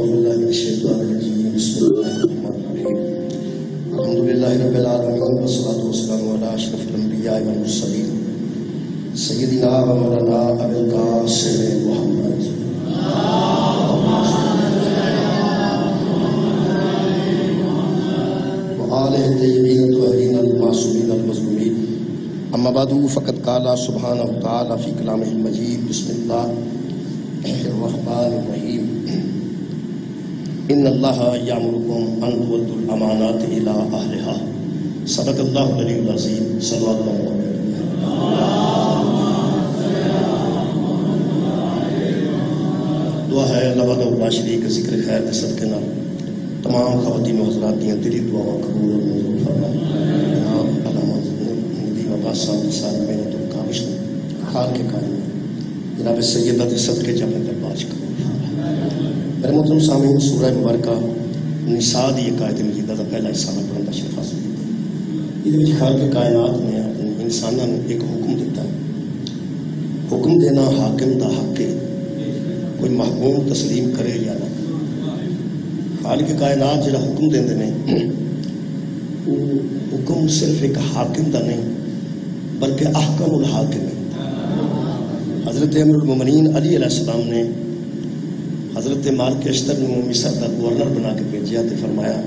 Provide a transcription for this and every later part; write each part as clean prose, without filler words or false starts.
أعوذ بالله من الشيطان الرجيم بسم الله الرحمن الرحيم الحمد لله رب العالمين والصلاة والسلام على أشرف الأنبياء والمرسلين سيدنا ومولانا أبي القاسم محمد وآله الطيبين الطاهرين المعصومين المظلومين أما بعد فقد قال سبحانه وتعالى في كلامه المجيد بسم الله الرحمن الرحيم ان اللہ یامرکم ان تؤدوا الامانات الی اہلہا صدق اللہ العلی العظیم صلی اللہ علیہ وسلم. دعا ہے اللہ وحدہ لا شریک ذکر خیر کے صدقے نال تمام خواتین و حضرات دیاں دلی دعاواں قبول اور منظور فرمائے. جناب علامہ ندیم عباس صاحب کی ساری محنت و کاوش خال کے قائم جناب سیدہ کے صدقے جب میں دربار کروں. میرے محترم سامعین، سورہ مبارکہ نساء دی ایک آیت مجیدہ کا پہلا حصہ میں پڑھنا شرف حاصل کیا. یہ خالق کائنات نے اپنے انسانوں نے ایک حکم دیتا ہے. حکم دینا حاکم دا حق ہے، کوئی محکوم تسلیم کرے یا نہ. خالق کائنات جڑا حکم دیندے نے وہ حکم صرف ایک حاکم دا نہیں بلکہ احکم الحاکم ہے. حضرت امیر المومنین علی علیہ السلام نے حضرت مالک اشتر نے مصر کا گورنر بنا کے بھیجا تو فرمایا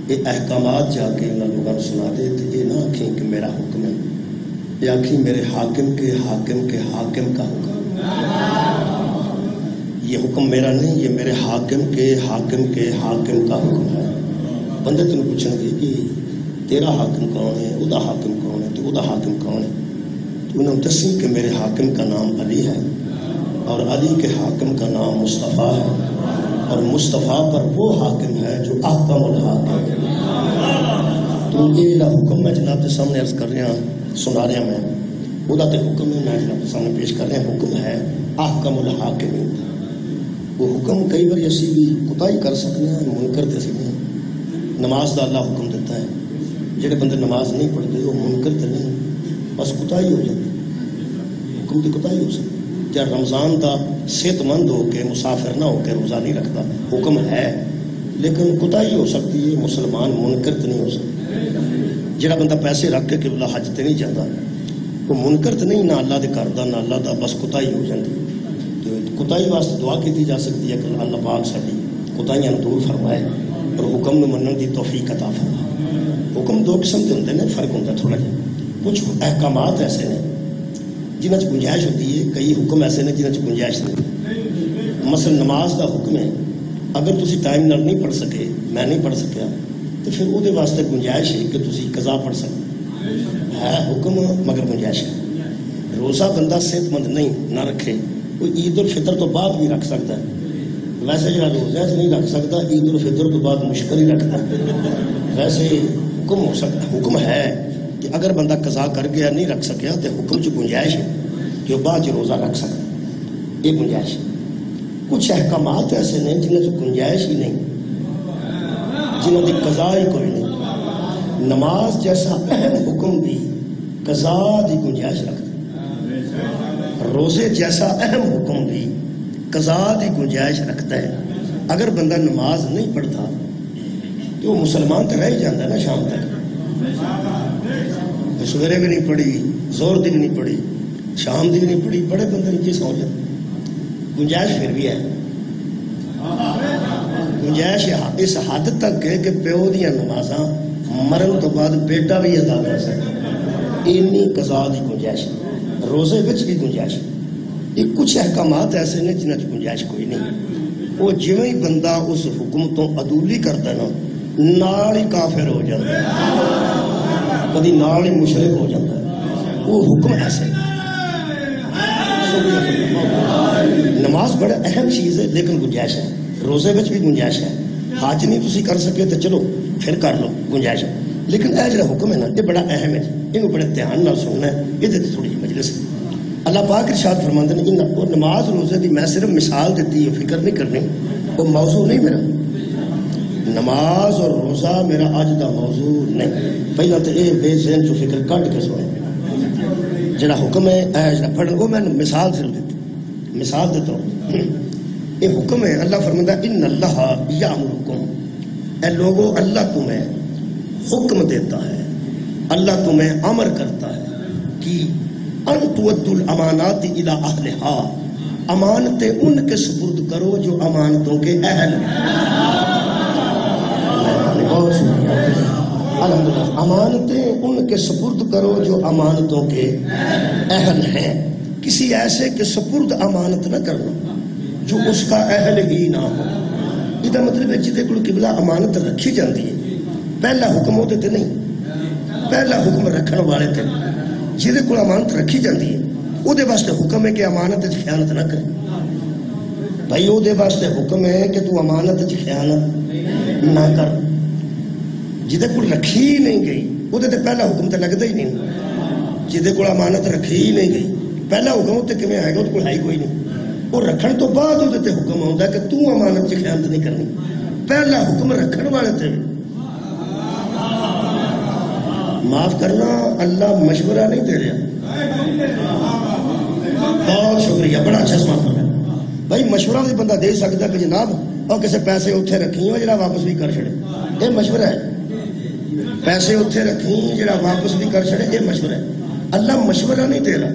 یہ احکامات جا کے انہوں لوگوں کو سنا دے تو یہ نہ آکھیں کہ میرا حکم ہے، یہ آکھیں میرے حاکم کے حاکم کے حاکم کا حکم. یہ حکم میرا نہیں، یہ میرے حاکم کے حاکم کے حاکم کا حکم ہے. بندے تین پوچھیں گے کہ تیرا حاکم کون ہے، ادا حاکم کون ہے، تو ادا حاکم کون ہے؟ تو انہوں نے دسی کہ میرے حاکم کا نام علی ہے اور علی کے حاکم کا نام مصطفیٰ ہے اور مصطفیٰ پر وہ حاکم ہے جو احکم الحاکم ہے. تو یہ حکم میں جناب کے سامنے عرض کر رہا ہوں، سنا رہا میں وہ تے حکم ہے، میں جناب کے سامنے پیش کر رہا ہوں. حکم ہے احکم الحاکم. وہ حکم کئی بار اسی بھی کوتاہی کر سکتے ہیں، منکر دے سکتے ہیں. نماز دا اللہ حکم دیتا ہے، جڑے بندے نماز نہیں پڑھتے وہ منکر تے نہیں، بس کوتاہی ہو جاتی، حکم کی کوتاہی ہو سکتی. رمضان دا صحت مند ہو کے مسافر نہ ہو کے روزہ نہیں رکھتا، حکم ہے لیکن کوتاہی ہو سکتی ہے. مسلمان منکر تو نہیں ہو سکتا. جڑا بندہ پیسے رکھ کے اللہ حج تے نہیں جاتا وہ منکر تو نہیں، نہ اللہ دے گھر دا نہ اللہ دا، بس کوتاہی ہو جاتی. تو کوتاہی واسطے دعا کی جا سکتی ہے کہ اللہ پاک ساری کوتاہیاں دور فرمائے اور حکم نو منن دی توفیق عطا فرمائے. حکم دو قسم کے ہوندے نے، فرق ہوتا تھوڑا جہا. کچھ احکامات ایسے نے جنہیں گنجائش ہوتی ہے، کئی حکم ایسے نے جنہیں گنجائش نہیں. مثلا نماز کا حکم ہے، اگر تسی ٹائم نال نہیں پڑھ سکے، میں نہیں پڑھ سکیا تو پھر وہ واسطے گنجائش ہے کہ تسی قضا پڑھ سکتے ہے. حکم مگر گنجائش ہے. روزہ بندہ صحت مند نہیں نہ رکھے، وہ عید الفطر تو بعد بھی رکھ سکتا ہے. ویسے جو روزہ نہیں رکھ سکتا عید الفطر تو بعد مشکل ہی رکھتا ہے. ویسے حکم ہو سکتا، حکم ہے کہ اگر بندہ قضا کر گیا نہیں رکھ سکیا تو حکم چ گنجائش ہے کہ وہ بعد روزہ رکھ سکتا. یہ گنجائش ہے. کچھ احکامات ایسے ہیں جنہیں سے گنجائش ہی نہیں، جنہوں کی قضا ہی کوئی نہیں. نماز جیسا اہم حکم بھی قضا کی گنجائش رکھتا. روزے جیسا اہم حکم بھی قضا کی گنجائش رکھتا ہے. اگر بندہ نماز نہیں پڑھتا تو وہ مسلمان تو رہ ہی جاتا ہے نا. شام تک سویرے بھی نہیں پڑھی، زور دی بھی نہیں پڑھی، شام دی بھی نہیں پڑھی، بڑے بندے کی سہولت. گنجائش پھر بھی ہے. گنجائش اس حد تک ہے کہ پیو دیا نمازاں مرن تو بعد بیٹا بھی ادا کر سکتا. اینی قضا دی گنجائش. روزے وچ بھی گنجائش. یہ کچھ احکامات ایسے نے جنہیں گنجائش کوئی نہیں. وہ جویں ہی بندہ اس حکم تو عدولی کرتا ہے نا، نال ہی کافر ہو جاتا ہے، کبھی نال ہی مشرک ہو جاتا ہے. وہ حکم ایسے. نماز بڑا اہم چیز ہے لیکن گنجائش ہے. روزے وچ بھی گنجائش ہے. حج نہیں تسی کر سکے تو چلو پھر کر لو، گنجائش ہے. لیکن یہ جڑا حکم ہے نا یہ بڑا اہم ہے، یہ بڑے دھیان نال سننا ہے. یہ تھوڑی جی مجلس ہے. اللہ پاک ارشاد فرماتے ہیں وہ نماز روزے کی میں صرف مثال دیتی ہے، فکر نہیں کرنی، وہ موضوع نہیں میرا. نماز اور روزہ میرا اج دا موضوع نہیں. پہلا تو یہ بے ذہن جو فکر کٹ کے سوئے جڑا حکم ہے جڑا پڑھ وہ میں مثال صرف دیتی. مثال دیتا ہوں یہ حکم ہے. اللہ فرماتا ہے ان اللہ یامرکم، اے لوگو اللہ تمہیں حکم دیتا ہے، اللہ تمہیں امر کرتا ہے کہ ان تؤدوا الامانات الی اہلھا، امانتیں ان کے سپرد کرو جو امانتوں کے اہل ہیں. بہت شکریہ الحمدللہ. امانتیں ان کے سپرد کرو جو امانتوں کے اہل ہیں. کسی ایسے کے سپرد امانت نہ کرنا جو اس کا اہل ہی نہ ہو. یہ مطلب ہے جہدے کول قبلہ امانت رکھی جاتی ہے، پہلا حکم وہ تے نہیں، پہلا حکم رکھن والے تے. جہدے کول امانت رکھی جاتی ہے وہ دے واسطے حکم ہے کہ امانت وچ خیانت نہ کرے. بھائی وہ دے واسطے حکم ہے کہ تو امانت وچ خیانت نہ کر. جہدے کول رکھی ہی نہیں گئی وہ تے پہلا حکم تے لگتا ہی نہیں. جہدے کول امانت رکھی ہی نہیں گئی پہلا حکم تے کیویں آئے گا؟ وہ کول ہے ہی کوئی نہیں. وہ رکھن تو بعد وہ تے حکم آتا کہ تو امانت وچ خیانت نہیں کرنی. پہلا حکم رکھن والے تے. معاف کرنا، اللہ مشورہ نہیں دے رہا. بہت شکریہ، بڑا اچھا سوال کرنا. بھائی مشورہ بھی بندہ دے سکتا کہ جناب اور کسی پیسے اتنے رکھی ہو جڑا واپس بھی کر چھڑے، یہ مشورہ ہے. پیسے اتنے رکھی جڑا واپس بھی کر چھڑے، یہ مشورہ ہے. اللہ مشورہ نہیں دے رہا،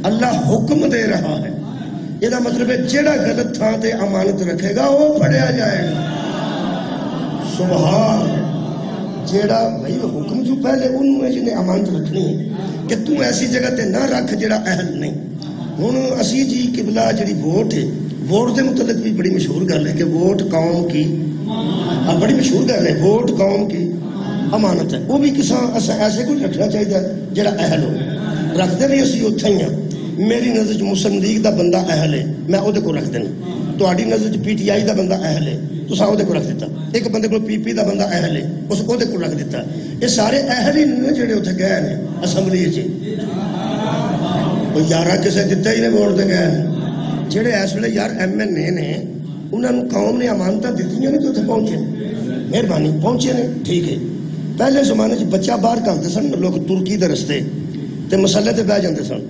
اللہ حکم دے رہا ہے. یہ مطلب ہے جڑا غلط تھا تے امانت رکھے گا وہ پڑھیا جائے گا. سبحان. جیڑا بھائی حکم جو پہلے انہوں ہے جنہیں امانت رکھنی ہے کہ تو ایسی جگہ تے نہ رکھ جڑا اہل نہیں. ہوں اسی جی قبلہ جڑی ووٹ ہے، ووٹ دے متعلق بھی بڑی مشہور گل ہے کہ ووٹ قوم کی، بڑی مشہور گل ہے، ووٹ قوم کی امانت ہے. وہ بھی کسان ایسے کوئی رکھنا چاہیے جڑا اہل ہو. رکھتے بھی اسی اتھے ہی ہیں. میری نظر مسلم لیگ دا بندہ اہل ہے، میں وہ کو رکھ دینا. تہاڈی نظر پی ٹی آئی دا بندہ اہل ہے، تساں وہ کو رکھ دیتا. ایک بندے کو پی پی دا بندہ اہل ہے، اس کو رکھ دیتا. یہ سارے اہل ہی نہیں جڑے اتنے گئے ہیں اسمبلی چ. یارہ کسے دتا ہی نہیں ووٹ دے گئے ہیں. جڑے اس ویلے یار ایم این اے نے انہوں نے قوم نے امانتاں دتیاں نہیں تو اتنے پہنچے. مہربانی پہنچے نے ٹھیک ہے. پہلے زمانے چ بچہ باہر کرتے سن لوگ ترکی دے رستے تے مسلے تے بہ جاندے سن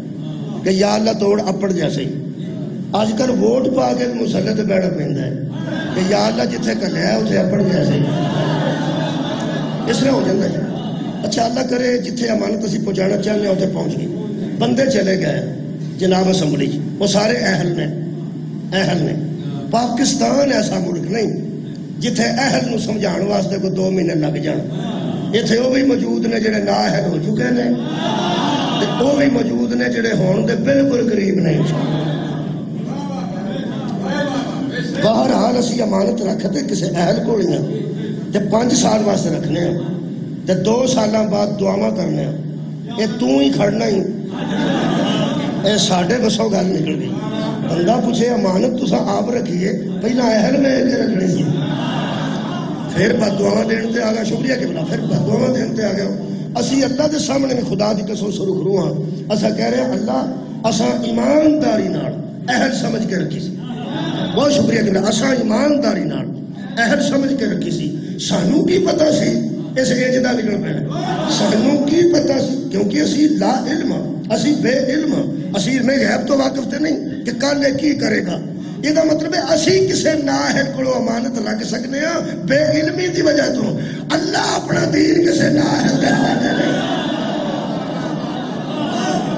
کہ یا اللہ توڑ اپڑ جیسے ہی. اج کل ووٹ پا کے مسلے تے بیٹھنا پیندا ہے کہ یا اللہ جتھے کلیا اتنے اپڑ جیسے ہی. اس طرح ہو جاتا ہے. اچھا اللہ کرے جتھے امانت اسی پہنچانا چاہتے ہیں اتنے پہنچ گئی. بندے چلے گئے جناب اسمبلی، وہ سارے اہل نے. اہل نے. پاکستان ایسا ملک نہیں جتھے اہل نو سمجھان واسطے کو 2 مہینے لگ جان. اتنے وہ بھی موجود نے جڑے نا اہل ہو چکے ہیں، وہ بھی موجود نے جڑے ہون دے بالکل قریب نہیں. بہرحال اسی امانت رکھتے کسی اہل کو نہیں تے 5 سال واسطے رکھنے ہیں تے 2 سالاں بعد دعاواں کرنے ہیں. یہ تو ہی کھڑنا ہی، یہ ساڈے بسوں گل نکل گئی. بندہ پوچھے امانت تساں آپ رکھیے، پہلا اہل میں رکھنی سی، پھر بد دعاواں دین تے آ گیا. شکریہ کہ بلا پھر بد دعاواں دین تے آ گیا. اسی اللہ دے سامنے میں خدا دی قسم سرخ روح ہاں. اسا کہہ رہے ہیں اللہ اساں ایمانداری نال اہل سمجھ کے رکھی سی. بہت شکریہ کہ اساں ایمانداری نال اہل سمجھ کے رکھی سی. سانوں کی پتہ سی اس ایج دا نکل پینا، سانوں کی پتہ سی کیونکہ اسی لا علم، اسی بے علم، اسی میں غیب تو واقف تے نہیں کہ کل کی کرے گا. یہ مطلب ہے اسی کسے نااہل کو امانت رکھ سکنے ہیں بے علمی دی وجہ تو. اللہ اپنا دین کسے نااہل دے حوالے نہیں.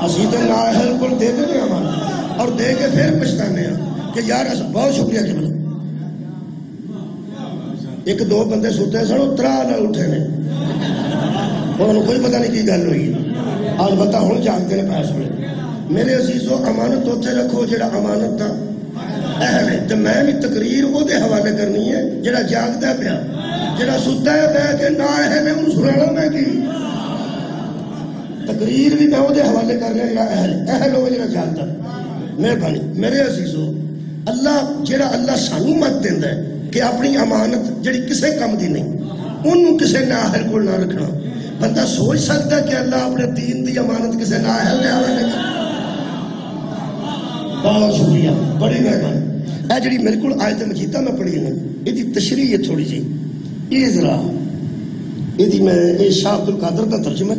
اسی تو نااہل کو دے دیں امانت اور دے کے پھر پچھتانے ہیں کہ یار بہت شکریہ کہ بلا. ایک 2 بندے سوتے سن اترا نہ اٹھے نے، انہوں کوئی پتہ نہیں کی گل ہوئی. البتہ ہوں جانتے ہیں پیس ہوئے. میرے عزیزو امانت اتنے رکھو جڑا امانت دا اہل ہے. تو میں بھی تقریر وہ دے حوالے کرنی ہے جڑا جاگتا پیا، جڑا ستا ہے پیا کہ نہ اہل ہے انہوں سنانا میں کی. تقریر بھی میں وہ دے حوالے کر رہا جڑا اہل ہو جڑا جاگتا. مہربانی میرے عزیزو، اللہ جڑا اللہ سانو مت دیندا ہے کہ اپنی امانت جڑی کسے کم دی نہیں انہوں کسے نااہل کو نہ رکھنا. بندہ سوچ سکتا کہ اللہ اپنے دین دی امانت کسے نااہل دے حوالے کرے. بہت شکریہ، بڑی مہربانی. اے جڑی میرے کو آیت مجیدہ میں پڑھی ہے یہ تشریح ہے تھوڑی جی. یہ ذرا یہ میں شاہ عبد القادر کا ترجمہ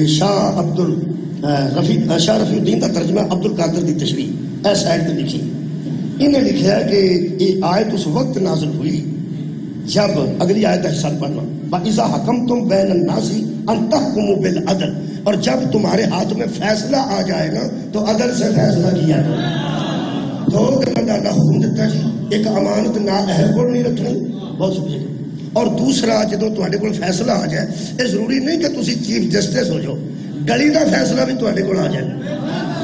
شاہ رفیع الدین کا ترجمہ عبد القادر کی تشریح اے سائڈ تے لکھی. انہیں لکھا کہ یہ آیت اس وقت نازل ہوئی جب اگلی آیت حصہ پڑھنا وَإِذَا حَكَمْتُمْ بَيْنَ النَّاسِ أَن تَحْكُمُوا بِالْعَدْلِ، اور جب تمہارے ہاتھ میں فیصلہ آ جائے نا تو عدل سے فیصلہ کیا کرو۔ دو گلاں دا اللہ حکم دیتا جی، ایک امانت نا اہل کو نہیں رکھنی، بہت شکریہ، اور دوسرا جدوں تہاڈے کول فیصلہ آ جائے، یہ ضروری نہیں کہ تسی چیف جسٹس ہو جاؤ، گلی دا فیصلہ بھی تہاڈے کول آ جائے۔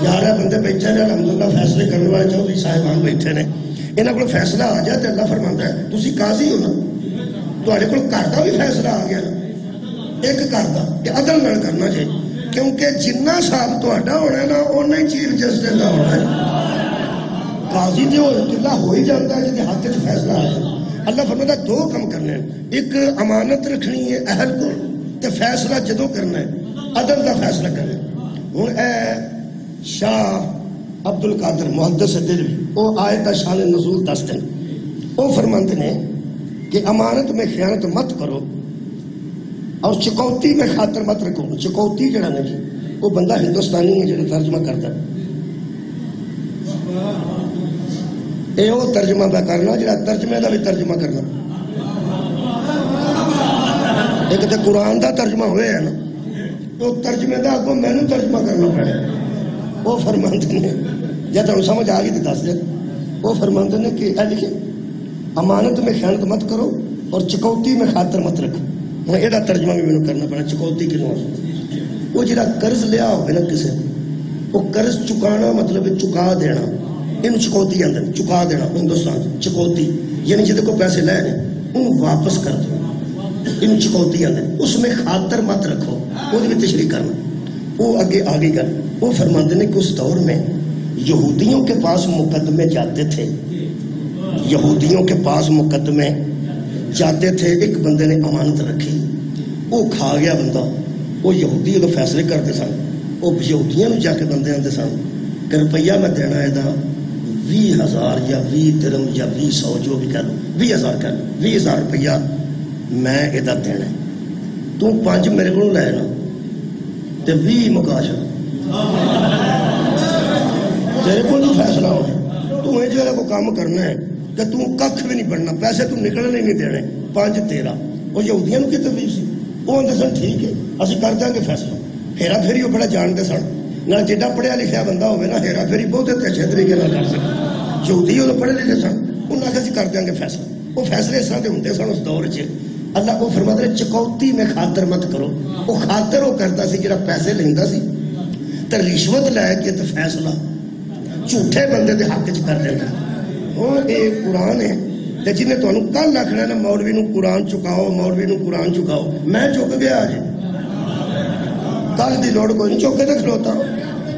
یار بندے بیٹھے نے الحمدللہ فیصلے کرنے والے چودھری صاحبان بیٹھے نے، انہاں کول فیصلہ آ جائے تو اللہ فرماندا ہے تسی قاضی ہو نا، تہاڈے کول گھر دا بھی فیصلہ آ گیا نا، ایک گھر دا کہ عدل نال کرنا چاہیے، کیونکہ جنہ صاحب تہاڈا ہونا ہے نا اُنہ ہی چیف جسٹس دا ہونا ہے۔ قاضی جو قلعہ ہو ہی جاتا ہے جہاں ہاتھ سے فیصلہ آ جائے۔ اللہ فرماتا ہے دو کام کرنے ہیں، ایک امانت رکھنی ہے اہل کو، تے فیصلہ جدوں کرنا ہے عدل دا فیصلہ کرنا ہے۔ ہن اے شاہ عبد القادر محدث دہلوی وہ آیت کا شان نزول دستے ہیں، وہ فرماتے ہیں کہ امانت میں خیانت مت کرو اور چکوتی میں خاطر مت رکھو۔ چکوتی جڑا نا جی وہ بندہ ہندوستانی ہے جڑا ترجمہ کرتا ہے، اے وہ ترجمہ پہ کرنا جڑا ترجمے دا بھی ترجمہ کرنا، ایک تو قرآن دا ترجمہ ہوئے ہے نا، وہ ترجمے دا اگوں مینوں ترجمہ کرنا پڑے۔ وہ فرماندے نے جے تانوں سمجھ آ گئی تو دس دے، وہ فرماندے نے کہ اے لکھے امانت میں خیانت مت کرو اور چکوتی میں خاطر مت رکھو۔ ہن یہ ترجمہ بھی مینوں کرنا پڑا، چکوتی کنوں وہ جڑا قرض لیا ہوئے نا کسے، وہ قرض چکانا مطلب ہے چکا دینا، ان چکوتی آندے چکا دینا ہندوستان چکوتی، یعنی جدے کو پیسے لے نے ان واپس کر دو، ان چکوتی آندے، اس میں خاطر مت رکھو، وہ بھی تشریح کرنا۔ وہ آگے آگے کر وہ فرماتے ہیں کہ اس دور میں یہودیوں کے پاس مقدمے جاتے تھے، یہودیوں کے پاس مقدمے جاتے تھے، ایک بندے نے امانت رکھی، وہ کھا گیا بندہ، وہ یہودی جو فیصلے کرتے سن، وہ یہودیاں جا کے بندے آتے سن کہ روپیہ میں دینا ہے 20,000 یا 20 درم یا 200 جو بھی کر 20,000 کر 20,000 روپیہ میں یہ دینا ہے، تو 5 میرے کو لے نا تے 20 مکا چڑ تیرے کو نہیں فیصلہ ہونا، تو یہ جو کام کرنا ہے کہ تو کھ بھی نہیں بننا، پیسے تو نکلنے نہیں دینے، 5 13 وہ یہودیاں کی تکلیف سی، وہ آتے سن ٹھیک ہے اسی کر دیں گے فیصلہ، ہیرا پھیری وہ بڑا جانتے سن، نہ جیڈا پڑھیا لکھیا بندہ ہوئے نا ہیرا پھیری بہت اچھے طریقے نہ کر سکے، یہودی وہ پڑھے لکھے سن، انہوں نے آخر اسی کر دیں گے فیصلہ، وہ فیصلے اس طرح کے ہوتے سن اس دور چ۔ اللہ کو فرماتے ہیں چکوتی میں خاطر مت کرو، وہ خاطر وہ کرتا سی جڑا پیسے لیندا سی تے رشوت لے کے تے فیصلہ جھوٹے بندے دے حق چ کر دینا۔ ہن یہ قرآن ہے تے جنہیں تانوں کل آکھنا نا مولوی نو قرآن چکاؤ، مولوی نو قرآن چکاؤ، میں چک گیا جی، کل دی لوڑ کوئی نہیں، چوکے تے کھلوتا،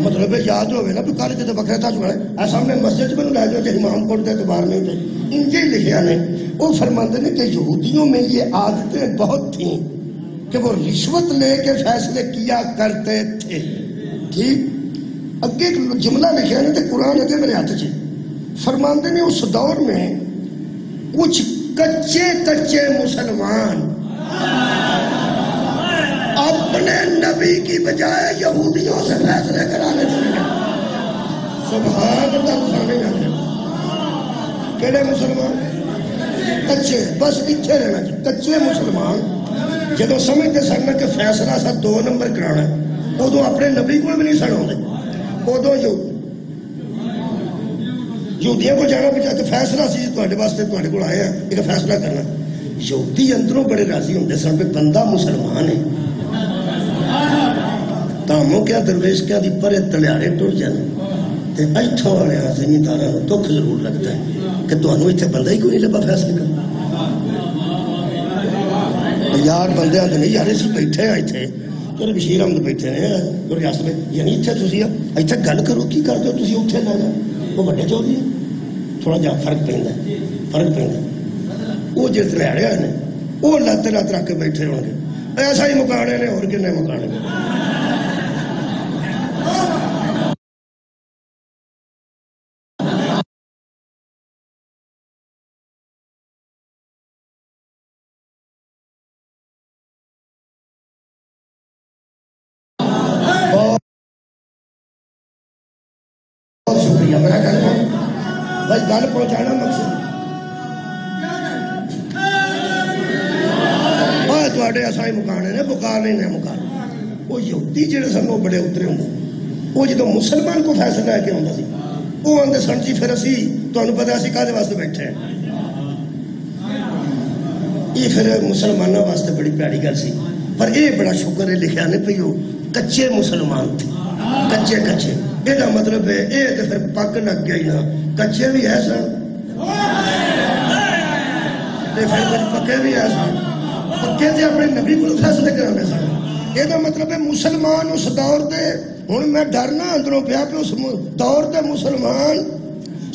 مطلب یاد ہوئے نا بھی کل جدے بکرے تھا چکانے اے سامنے مسجد میں لے جاؤ کہ امام کوٹ دے اعتبار نہیں تھے، انجے ہی لکھیا نے۔ وہ فرماتے ہیں کہ یہودیوں میں یہ عادتیں بہت تھیں کہ وہ رشوت لے کے فیصلے کیا کرتے تھے، ٹھیک۔ اگے ایک جملہ لکھا نا تے قرآن اگے میرے ہاتھ چ، فرماتے ہیں اس دور میں کچھ کچے مسلمان اپنے نبی کی بجائے یہودیوں سے فیصلے کرانے چلے، سبحان اللہ۔ کہڑے مسلمان؟ کچے، بس اتنے رہنا چاہیے، کچے مسلمان جدو سمجھتے سن کہ فیصلہ سا 2 نمبر کرانا، ادو اپنے نبی کو بھی نہیں سن آتے، ادو یہودیاں کو جانا بھی چاہتے فیصلہ سی تھوڑے واسطے تھوڑے کو آئے ہیں ایک فیصلہ کرنا، یہودی اندروں بڑے راضی ہوتے سن پہ بندہ مسلمان ہے، تاموں کیا درویش کیا دی پرے تلیارے ٹر جانے تے ایتھوں والے زمینداراں نوں دکھ ضرور لگتا ہے کہ تانوں ایتھے بندہ ہی کوئی نہیں لبا فیصلے کر، یار بندے آتے نہیں یار اسی بیٹھے ہیں ایتھے تیرے بشیر احمد بیٹھے ہیں ریاست میں، یعنی ایتھے تسی ایتھے گل کرو کی کرتے ہو تسی اتھے لے جاؤ، وہ بڑے چودھری تھوڑا جہا فرق پہ وہ جس لہڑے ہوئے ہیں وہ لت رکھ کے بیٹھے ہو گے، ایسا ہی مکانے نے اور کنے مکانے نے۔ بہت شکریہ، میرا کہنا بھائی گل پہنچانا مقصد تے اسائی مکانے نے مکا لینے مکا وہ یہودی جڑے سن وہ بڑے اترے ہوں وہ جدو مسلمان کو فیصلہ لے کے آتا سی وہ آدھے سن جی پھر اسی تمہیں پتا اسی کہدے واسطے بیٹھے ہیں یہ پھر مسلمانوں واسطے بڑی پیاری گل سی پر یہ بڑا شکر ہے لکھا نے پی وہ کچے مسلمان تھے کچے کچے یہ مطلب ہے یہ تو پھر پک لگ گیا ہی نا کچے بھی ہے سن پھر کچھ پکے بھی ہے سن پکے تھے اپنے نبی کو فیصلے کرانے سن یہ مطلب ہے مسلمان اس دور دے ہوں میں ڈرنا اندروں پیا پہ اس دور دے مسلمان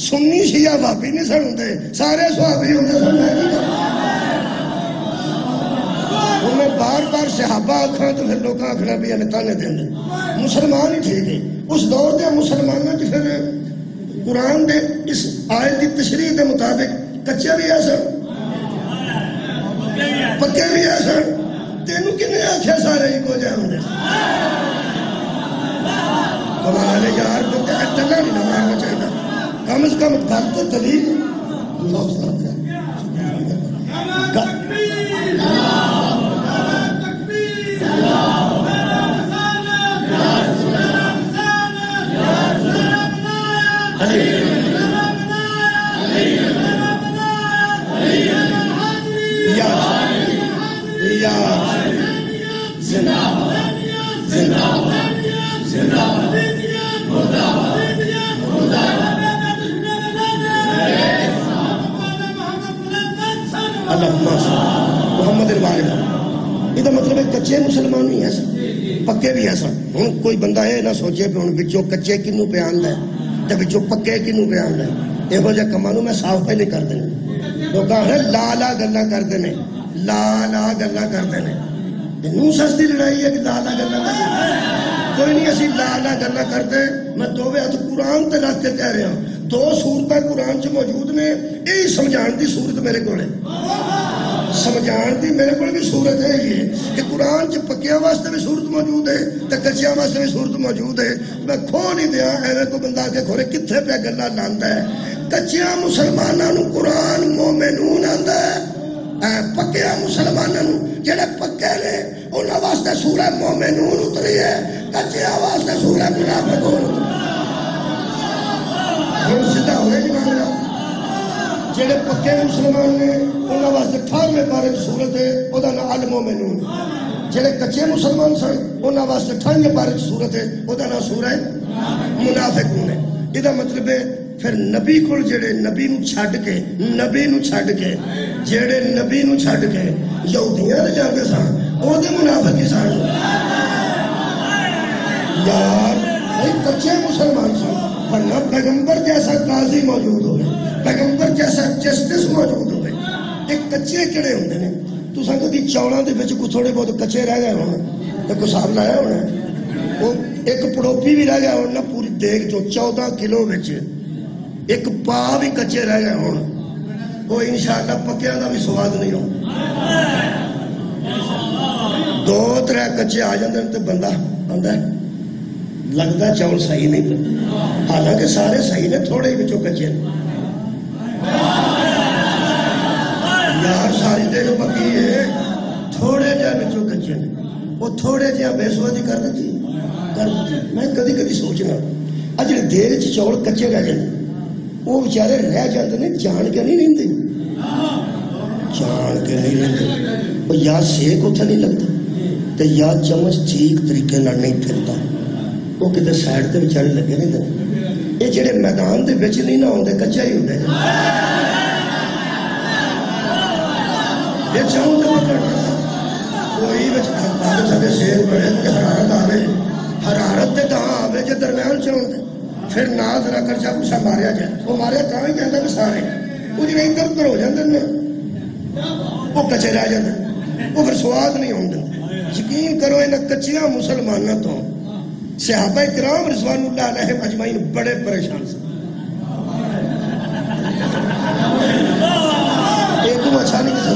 سنی شیعہ وہابی نہیں سن ہوندے سارے صحابی ہوندے سن میں بار بار صحابہ آکھاں تو پھر لوگ آکھنا بھی ہمیں تانے دیں مسلمان ہی ٹھیک ہے اس دور دے مسلمانوں کی پھر قرآن دے اس آیت کی تشریح دے مطابق کچے بھی ہے سن پکے بھی ہے سن تینوں کنے آنکھیں سارے ہی کو جائے ہوں دے کمالے یار تو اتنا نہیں مارنا چاہیے کم از کم گل تو دلیل محمد یہ مطلب ہے کچے مسلمان نہیں ہے پکے بھی ہے سن ہوں کوئی بندہ یہ نہ سوچے پہ ہوں بچوں کچے کنوں پہ آندا ہے تے بچوں پکے کنوں پہ آندا ہے یہو جہ کماں نوں میں صاف پہلے کر دینا لوگ لا لا گلاں کرتے ہیں لا لا گلاں کرتے ہیں نوں سستی لڑائی ہے کہ لا لا گلاں کرتے کوئی نہیں اسی لا لا گلاں کرتے میں دوویں ہاتھ قرآن تے رکھ کے کہہ رہا ہوں دو صورتیں قرآن چ موجود نے یہی سمجھان دی صورت میرے کو ہے سمجھان دی میرے کو بھی صورت ہے یہ کہ قرآن چ پکیاں واسطے بھی صورت موجود ہے تے کچیاں واسطے بھی صورت موجود ہے میں کھو نہیں دیا ایویں کو بندہ کے کھورے کتنے پہ گلا لاندا ہے کچیاں مسلماناں نوں قرآن مومنون آندا ہے پکیاں مسلماناں نوں جڑے پکے نے انہاں واسطے سورہ مومنون اتری ہے کچیاں واسطے سورہ منافقون ہن سیدھا ہوئے جی معاملہ جڑے پکے مسلمان نے انہاں واسطے 18ویں پارے دی سورت ہے او دا نام المومنون جڑے کچے مسلمان سن انہاں واسطے 18ویں پارے دی سورت ہے او دا نام سورہ منافقون ہے یہ مطلب ہے پھر نبی کو جڑے نبی نو چھڈ کے جڑے نبی نو چھڈ کے یہودیاں دے جاندے سن او دے منافق ہی سن یار بھائی کچے مسلمان سن ورنہ پیغمبر جیسا قاضی موجود ہوئے پیغمبر جیسا جسٹس موجود ہوئے ایک کچے کڑے ہوندے نے تو سنگت دی چوڑاں دے وچ کوئی تھوڑے بہت کچے رہ گئے ہونے تے کوئی حساب لایا ہونا وہ ایک پڑوپی بھی رہ گیا ہونا پوری دیکھ جو 14 کلو وچ ایک پا بھی کچے رہ گئے ہونا وہ انشاءاللہ پکیاں دا بھی سواد نہیں ہو 2-3 کچے آ جاندے تے بندہ آندا ہے لگتا چاول صحیح نہیں پہ حالانکہ سارے صحیح نے تھوڑے ہی بچوں کچے یار ساری دیکھ پکی ہے تھوڑے جہاں بچوں کچے وہ تھوڑے جہاں بے سوادی کر دیتی میں کدی کدی سوچنا اجڑے دیر چ چاول کچے رہ جاتے وہ بیچارے رہ جاتے ہیں جان کے نہیں رہتے جان کے نہیں رہتے وہ یا سیک اتنے نہیں لگتا تو یا چمچ ٹھیک طریقے نہیں پھرتا وہ کدھر سائڈ تے بیچارے لگے نہیں دے یہ جڑے میدان دے وچ نہیں نہ ہوندے کچا ہی ہوندے یہ چاہوں تے پکڑنا کوئی وچ آگے سارے شیر بڑے کہ حرارت آوے حرارت تے تاں آوے جے درمیان چ ہوندے پھر نہ ذرا کر چا کچھ ماریا جائے وہ ماریا تاں ہی کہندا کہ سارے وہ جڑے ادھر ادھر ہو جاندے نے وہ کچے رہ جاندے وہ پھر سواد نہیں ہوندے یقین کرو انہاں کچیاں مسلماناں تو صحابہ کرام رضوان اللہ علیہم اجمعین بڑے پریشان سے ایک تو اچھا نہیں کسی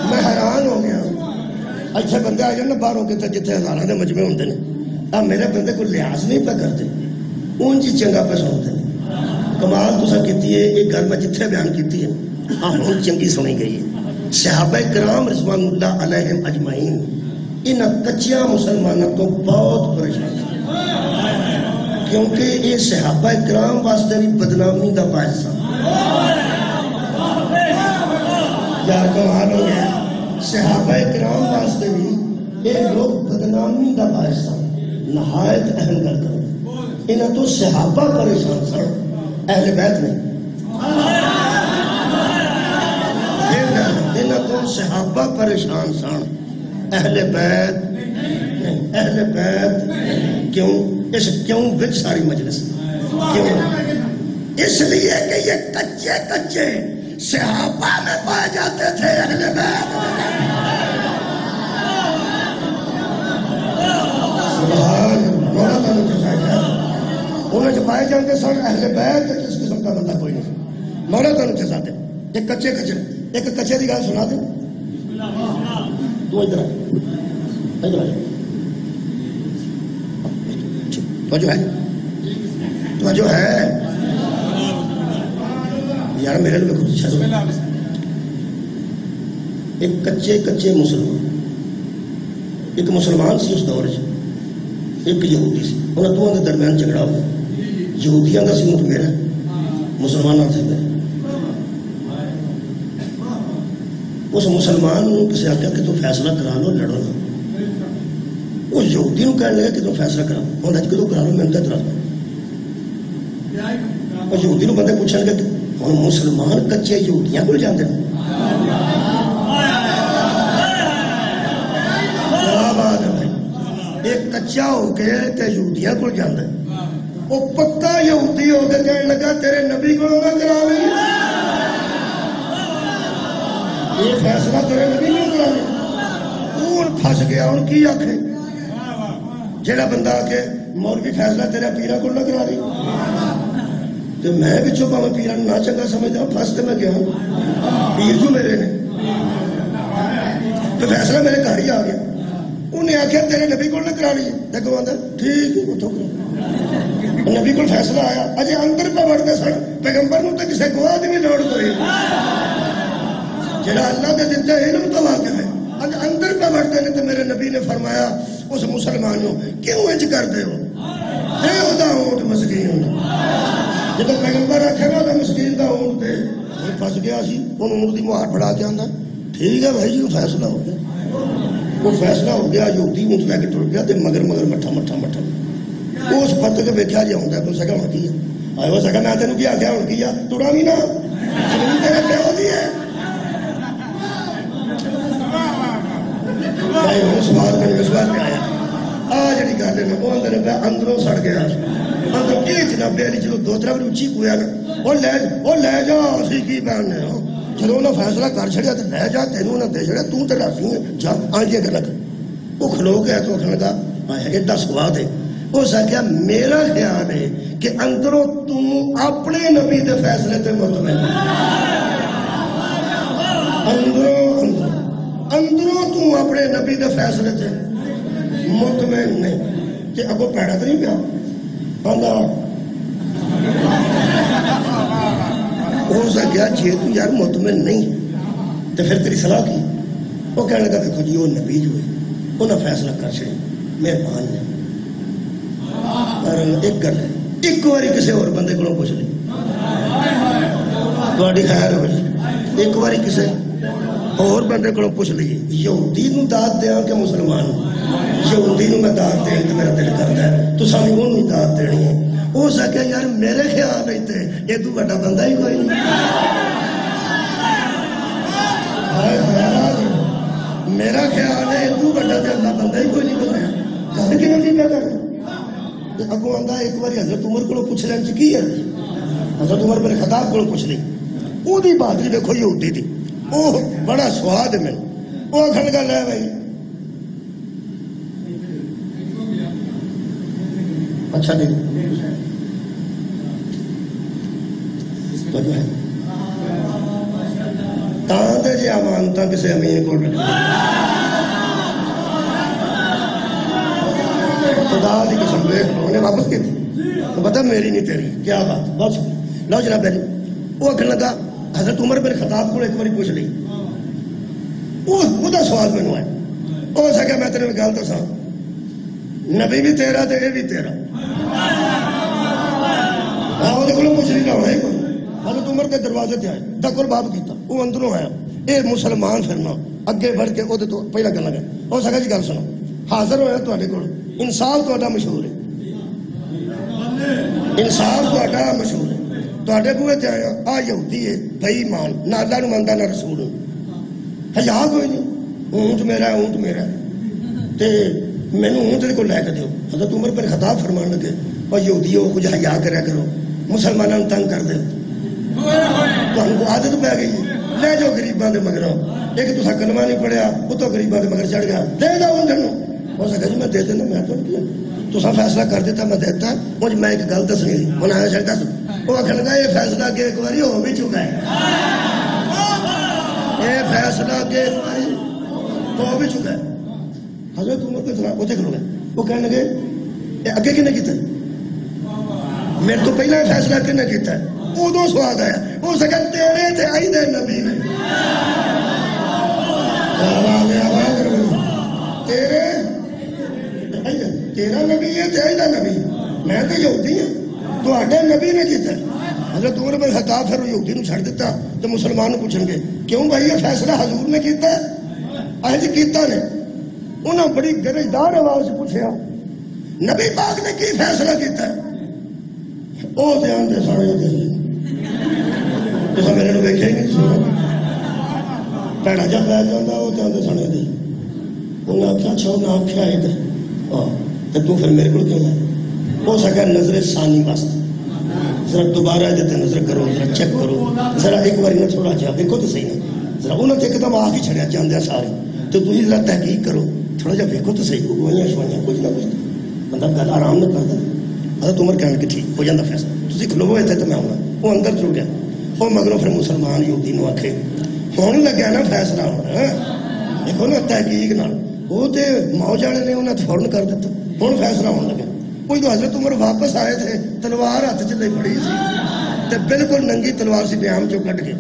میں حیران ہو گیا اچھے بندے آ جانا باہروں کے جتنے ہزاروں کے مجمع ہوتے ہیں اب میرے بندے کو لحاظ نہیں پہ کرتے ان چی چنگا پہ سنتے ہیں کمال تساں کیتی ہے. ایک گل میں جتھے بیان کیتی ہے ہن چنگی سنی گئی ہے. صحابہ کرام رضوان اللہ علیہم اجمعین انہاں کچیاں مسلمانوں تو بہت پریشان تھے کیونکہ یہ صحابہ کرام واسطے بھی بدنامی کا باعث تھا. یار کمال ہو گیا. صحابہ کرام واسطے بھی یہ لوگ بدنامی کا باعث تھا. نہایت اہم گل کرو انہاں تو صحابہ پریشان سن, اہل بیت نہیں. انہاں تو صحابہ پریشان سن, اہل بیت نہیں. اہل بیت کیوں؟ کیوں وچ ساری مجلس کیوں؟ اس لیے کہ یہ کچے کچے صحابہ میں پائے جاتے تھے. اہل بیت سبحان اللہ انہیں جو پائے جاتے سن اہل بیت اس قسم کا بندہ کوئی نہیں. مولا تعالیٰ چاہتے ایک کچے کچے ایک کچے کی گل سنا دے. تو ادھر ادھر تو جو ہے یار میرے لوگ کچھ ایک کچے کچے مسلمان, ایک مسلمان سی اس دور ایک یہودی سی. انہوں دونوں کے درمیان جھگڑا ہوا. یہودیاں کا سی اونٹ میرا, مسلمانوں سے میرا. اس مسلمان نے کسی آخیا کہ تم فیصلہ کرا لو, لڑو نا. وہ یہودی نو کہنے لگا کہ تم فیصلہ کرا. انہوں نے کدو کرا لو, میں کیا کرا. اور یہودی نو بندے پوچھنے لگے ہوں مسلمان کچے یہودیاں کو جاندے ہیں. کیا بات ہے بھائی, ایک کچا ہو کے تے یہودیاں کو جاندے ہیں. وہ پکا یہودی ہو کے کہنے لگا تیرے نبی کو نہ کرا لیں, یہ فیصلہ تیرے نبی کو کرا لیں. ہوں پھنس گیا. ہوں کی آخے جہاں بندہ آ کے مولوی فیصلہ تیرے پیرا کو نہ کرا لیں. تو میں پچھوں پاویں پیرا نہ چنگا سمجھتا ہوں, پھنس تو میں گیا ہوں. پیر جو میرے نے تو فیصلہ میرے گھر ہی آ گیا. انہیں آخیا تیرے نبی کو نہ کرا لیے. دیکھو آدھا ٹھیک ہے اتوں کرا. نبی کو فیصلہ آیا اجے اندر پہ بڑھتے سن. پیغمبر نو تو کسی گواہ کی بھی لوڑ کوئی جہاں اللہ کے دتا علم تو واقف ہے. اج اندر پہ بڑھتے ہیں تو میرے نبی نے فرمایا اس مسلمانوں کیوں انج کرتے ہو, اونٹ مسکین. جب پیغمبر رکھے گا تو مسکین کا اونٹ دے پھنس گیا سی. ان اونٹ کی مہار پڑا کے آتا ٹھیک ہے بھائی جی فیصلہ ہو گیا. وہ فیصلہ ہو گیا. یہودی اونٹ لے کے ٹر گیا تو مگر مگر مٹھا مٹھا مٹھا. اس پت کے ویکیا جی آتا تو سکا مٹی ہے آئے وہ سکا میں تینوں کیا آخیا ہوں کیا تڑا بھی نہ تیرے پیو دی ہے. سوال میرے اس واسطے آیا آ جڑی گل ہے نا وہ اندر پہ اندروں سڑ گیا. اندر کی جناب علی چلو دو تر اچھی کویا نا وہ لے جا اسی کی پہننے جب انہیں فیصلہ کر چڑیا تو لے جا تینوں نہ دے چڑیا تو راسی ہے جا آئیے گا. وہ کھلو گیا تو آخر لگا ایڈا سواد ہے. اس آخیا میرا خیال ہے کہ اندروں تم اپنے نبی کے فیصلے تے مطمئن اندروں تم اپنے نبی کے فیصلے تے مطمئن نہیں کہ اگو پیڑا تو نہیں پیا ہو سکیا جی تو یار مطمئن نہیں تو پھر تیری صلاح کی. وہ کہنے لگا دیکھو جی وہ نبی جو ہے انہیں فیصلہ کر چڑے مہربان نے. اور ایک گل ہے ایک باری کسی اور بندے کو پوچھ لی تھوڑی خیر ہو جائے. ایک باری کسی اور بندے کو پوچھ لیے یہودی نو داد دیا کہ مسلمان یہودی نو میں داد دیں تو میرا دل کرتا ہے تو سامنے انہوں داد دینی ہے. ہو سکے یار میرے خیال نہیں تھے یہ تو بڑا بندہ ہی کوئی نہیں. میرا خیال ہے تو بڑا بندہ ہی کوئی نہیں بنایا. گھر کی نہیں پہ کر اگو آتا ایک بار حضرت عمر کو پوچھ لین کی ہے. حضرت عمر میرے خطاب کو پوچھ لی وہ بہادری دیکھو یہودی تھی. وہ بڑا سواد ہے میرے. وہ آخر گل ہے بھائی اچھا جی جی امانتا کسی امین کو خدا کی قسم انہیں واپس کی تھی تو پتا میری نہیں تیری کیا بات بس لو جناب پہلے وہ آخر لگا حضرت عمر بن خطاب کو ایک بار پوچھ لی وہ سوال مینو ہے ہو سکیا میں تیرے گل دسا نبی بھی تیرا تے یہ بھی تیرا وہ پوچھ نہیں لاؤنا ہی حضرت عمر کے دروازے تے آئے ڈکر باب کیتا وہ اندروں آیا یہ مسلمان پھرنا اگے بڑھ کے وہ تو پہلا گلا گیا ہو سکا جی گل سنو حاضر ہوا تے کول انصاف تا مشہور ہے انصاف تا مشہور ہے تے بوئے تے آیا آ یہودی ہے بھائی مان نہ اللہ نو منتا نہ رسول حیا کوئی نہیں اونٹ میرا ہے اونٹ میرا ہے تے مینوں اونٹ دے کول لے کے دیو حضرت عمر بن خطاب فرمان لگے اور یہودی ہو کچھ حیا کریا کرو مسلمانوں تنگ کر دے تمہیں عادت پی گئی لے جاؤ غریباں دے مگروں ایک تو کلمہ نہیں پڑھیا وہ تو غریباں دے مگر چڑھ گیا دے دو انہوں ہو سکا جی میں دے دینا میں تو کیا تو فیصلہ کر دیتا میں دیتا مجھ میں ایک گل دسنی من آیا چڑھتا وہ آخر لگا یہ فیصلہ کہ ایک باری ہو بھی چکا ہے یہ فیصلہ کہ ایک باری ہو بھی چکا ہے حضرت عمر کو اتنا وہ دیکھ لو گے وہ کہنے لگے اگے کنے کیتا ہے میرے تو پہلا فیصلہ کنے کیتا ہے ادو سواد آیا ہو سکا تیرے تے آئی دے نبی نے تیرا نبی ہے تے آئی دا نبی میں تو یہودی ہوں تو آڈے نبی نے کیتا ہے حضرت عمر بن خطاب پھر یہودی نو چھڑ دیتا تو مسلمان پوچھیں گے کیوں بھائی یہ فیصلہ حضور نے کیتا ہے اج کیتا نے انہاں بڑی گرجدار آواز سے پوچھا نبی پاک نے کی فیصلہ کیتا ہے وہ دھیان دے سارے دے تو میرے نو ویکھے نہیں سنا پیڑا جا پی جانا وہ دھیان دے سارے دے انہیں آخیا اچھا انہیں آخیا ہے تو پھر میرے کو کیوں ہے ہو سکا نظر ثانی واسطے ذرا دوبارہ دیتے نظر کرو ذرا چیک کرو ذرا ایک بار نہ تھوڑا جا دیکھو تو صحیح نا ذرا انہیں تو ایک دم آ کے چھڑیا چاہتے سارے تو تھی ذرا تحقیق کرو تھوڑا جا دیکھو تو صحیح گوائیاں شوائیاں کچھ نہ کچھ بندہ گل آرام نہ کرتا حضرت عمر کہنے کہ ٹھیک ہو جاتا فیصلہ تھی کھلو ہوئے تھے تو میں آؤں گا وہ اندر چل گیا وہ مگروں پھر مسلمان یہودی نو آکھے ہون لگیا نا فیصلہ ہونا دیکھو نا تحقیق نال وہ تو موج والے نے انہیں فوراً کر دیتا ہوں فیصلہ ہونے لگا کوئی تو حضرت عمر واپس آئے تھے تلوار ہاتھ چ لے پڑی سی بالکل ننگی تلوار سی بیام چو کٹ کے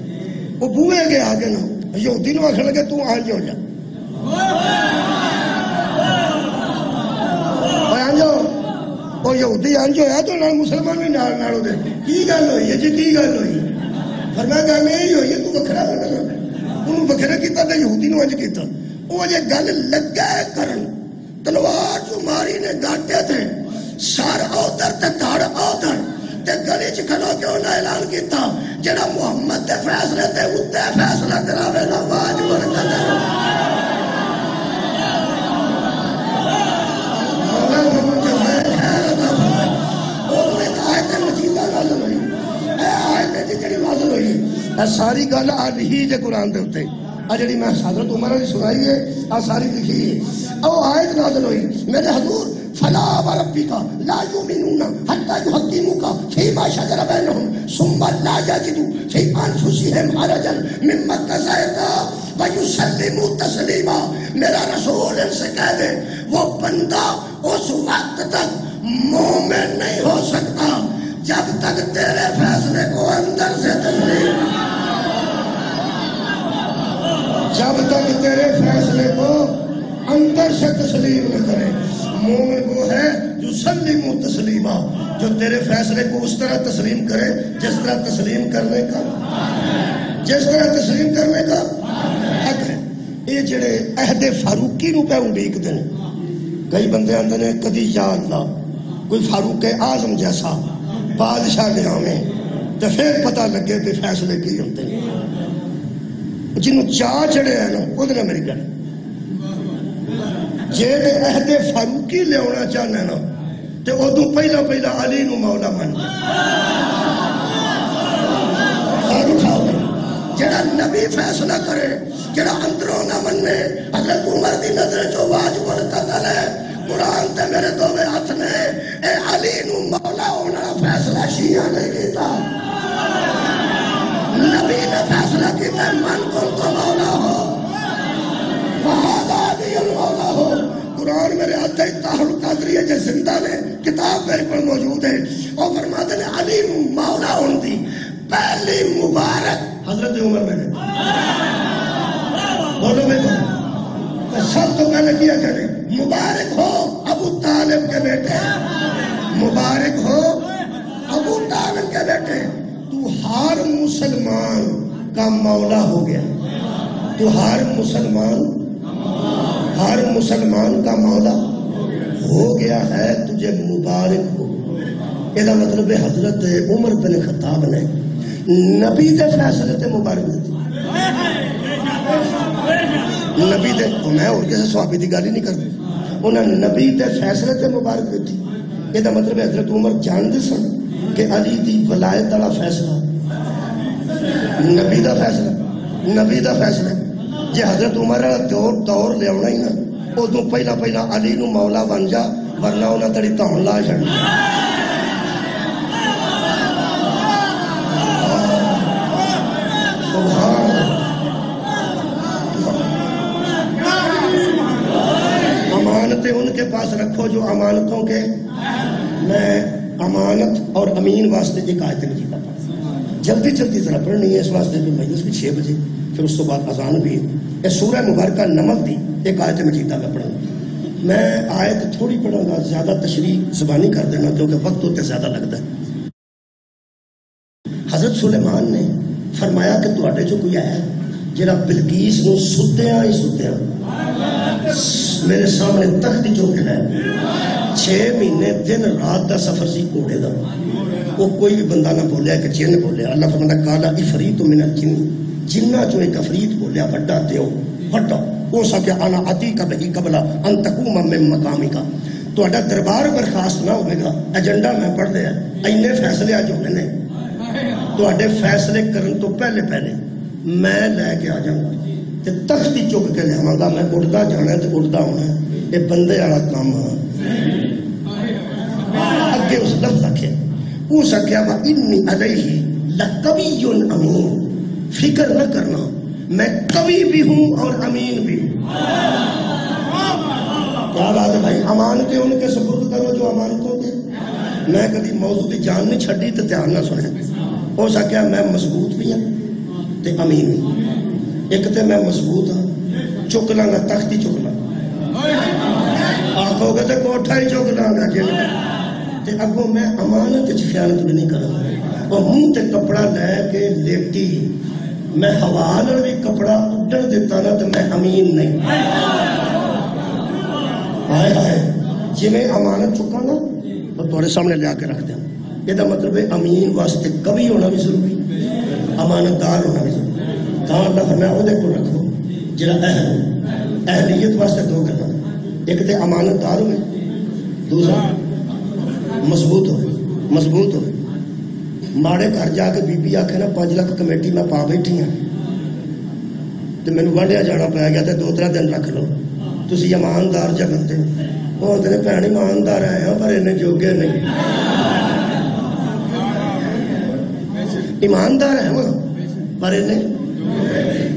وہ بوئے گئے آگے نا یہودی نو آخر لگے تو آنج ہو جا وہ یہودی آنج ہویا تو مسلمان بھی نال دے کی گل ہوئی ہے جی کی گل ہوئی فرمایا گل یہی ہوئی ہے تو وکھرا کرنا انہوں وکھرا کیتا تے یہودی نو انج کیتا وہ جے گل لگا کرن تلوار جو ماری نے گاٹے تھے سار اوتر تے دھڑ اوتر تے گلی چ کھلو کے انہاں اعلان کیتا جڑا محمد دے فیصلے تے اوتے فیصلہ کراوے لا واجب برکت ساری گل آ رہی جے قرآن دے اتنے آ جڑی میں حضرت عمر نے سنائی ہے آ ساری لکھی ہے او آیت نازل ہوئی میرے حضور فلا وربک لا یؤمنون حتی یحکموک فیما شجر بینہم ثم لا یجدوا فی انفسہم حرجا مما قضیت ویسلموا تسلیما میرا رسول ان سے کہہ دے وہ بندہ اس وقت تک مومن نہیں ہو سکتا جب تک تیرے فیصلے کو اندر سے تسلیم جب تک تیرے فیصلے کو اندر سے تسلیم نہ کرے مومن وہ ہے جو سلیم تسلیما جو تیرے فیصلے کو اس طرح تسلیم کرے جس طرح تسلیم کرنے کا حق ہے یہ جڑے عہد فاروقی نو پہ اڈیک دے کئی بندے آندے نے کدی یا اللہ کوئی فاروق اعظم جیسا بادشاہ لے آویں تو پھر پتہ لگے کہ فیصلے کی ہوتے ہیں جنہوں چاہ چڑھے ہیں نا وہ دن میری گل جے دے عہد فاروقی لے ہونا چاہنا نا تو ادو پہلا علی نو مولا من جڑا نبی فیصلہ کرے جڑا اندروں نہ مننے حضرت عمر دی نظر جو واجب القتل ہے قرآن تے میرے دوے ہاتھ نے اے علی نو مولا ہونا فیصلہ شیعہ نے کیتا نبی نے فیصلہ کیتا من کن تو مولا ہو وہاں علی مولا ہو قرآن میرے ہاتھ طاہر القادریہ جو زندہ نے کتاب میرے پر موجود ہے اور فرماتے ہیں علی نو مولا ہون دی پہلی مبارک حضرت عمر میں نے بولو بھائی سب تو پہلے کیا کرے مبارک ہو ابو طالب کے بیٹے، مبارک ہو ابو طالب کے بیٹے، تو ہر مسلمان کا مولا ہو گیا، تو ہر مسلمان کا مولا ہو گیا ہے، تجھے مبارک ہو۔ یہ مطلب ہے حضرت عمر بن خطاب نے نبی دے فیصلے تے مبارک دیتی، نبی دے، میں اور کسی صحابی دی گل ہی نہیں کرتا، انہوں نے نبی دے فیصلے تے مبارک دیتی۔ یہ مطلب ہے حضرت عمر جانتے سن کہ علی دی ولایت والا فیصلہ نبی دا فیصلہ جی حضرت عمر دور لیا ہی نا، ادو پہلا علی نو مولا بن جا، ورنہ انہیں تیری تون لا چڑھنا۔ امانتیں ان کے پاس رکھو جو امانتوں کے، میں امانت اور امین واسطے ایک آیت مجیدہ پڑھا، جلدی ذرا پڑھنی ہے، اس واسطے بھی مجلس بھی 6 بجے، پھر اس تو بعد اذان بھی ہے۔ یہ سورہ مبارکہ نمل دی ایک آیت مجیدہ میں پڑھوں گا، میں آیت تھوڑی پڑھوں گا، زیادہ تشریح زبانی کر دینا کیونکہ وقت ہوتے زیادہ لگتا ہے۔ حضرت سلیمان نے فرمایا کہ تواڈے جو کوئی ہے جڑا بلقیس نو ستیاں میرے سامنے تختی چوک کے لائے، 6 مہینے دن رات دا سفر سی گھوڑے دا، وہ کوئی بھی بندہ نہ بولیا کہ جن بولیا، اللہ فرماتا قال افریت من الجن، جنہ چوں ایک افریت بولیا بڑا دیو بڑا ہو سکیا انا عتیق بہی قبل ان تقوم من مقامک، تہاڈا دربار برخاست نہ ہوے گا، ایجنڈا میں پڑھ دیا، اینے فیصلے اج ہونے نے، تہاڈے فیصلے کرن تو پہلے میں لے کے آ جاؤں گا تے تختی چک کے لے آواں گا، میں اڑدا جانا تے اڑدا ہونا، یہ بندے والا کام ہے۔ اگے اس لفظ رکھے اس کیا وا انی علیہ لقوی امین، فکر نہ کرنا میں قوی بھی ہوں اور امین بھی ہوں۔ کیا بات ہے بھائی، امانتیں ان کے سپرد کرو جو امانتوں کے، میں کبھی موضوع کی جان نہیں چھڈی تو دھیان نہ سنے، ہو سکیا میں مضبوط بھی ہوں تے امین بھی، ایک تے میں مضبوط ہوں، چک لاں گا تختی چک لاں گا، آخو گے تے کوٹھا ہی چک لاں گا، تے اگوں میں امانت وچ خیانت بھی نہیں کروں، اور منہ تے کپڑا لے کے لیٹی میں ہوا نال بھی کپڑا اڈن دیتا نا تے میں امین نہیں۔ ہائے ہائے، جی میں امانت چکا نا تو تھوڑے سامنے لیا کے رکھ دیا، یہ مطلب ہے امین واسطے قوی ہونا بھی ضروری، امانت دار ہونا بھی ضروری، کہاں اللہ فرمایا وہ دیکھو رکھو جڑا اہلیت واسطے 2 گلاں، ایک تے امانت دار ہوئے، دوسرا مضبوط ہوئے۔ ماڑے گھر جا کے بی بی آکھے نا 5 لاکھ کمیٹی میں پا بیٹھی ہوں تو مینوں وانڈیا جانا پی گیا تے 2-3 دن رکھ لو، تسی ایماندار جا بندے وہ ہوندے نے بھੈਣ ایماندار آئے ہاں پر انہیں جوگے نہیں، ایماندار ہے وہ پر انہیں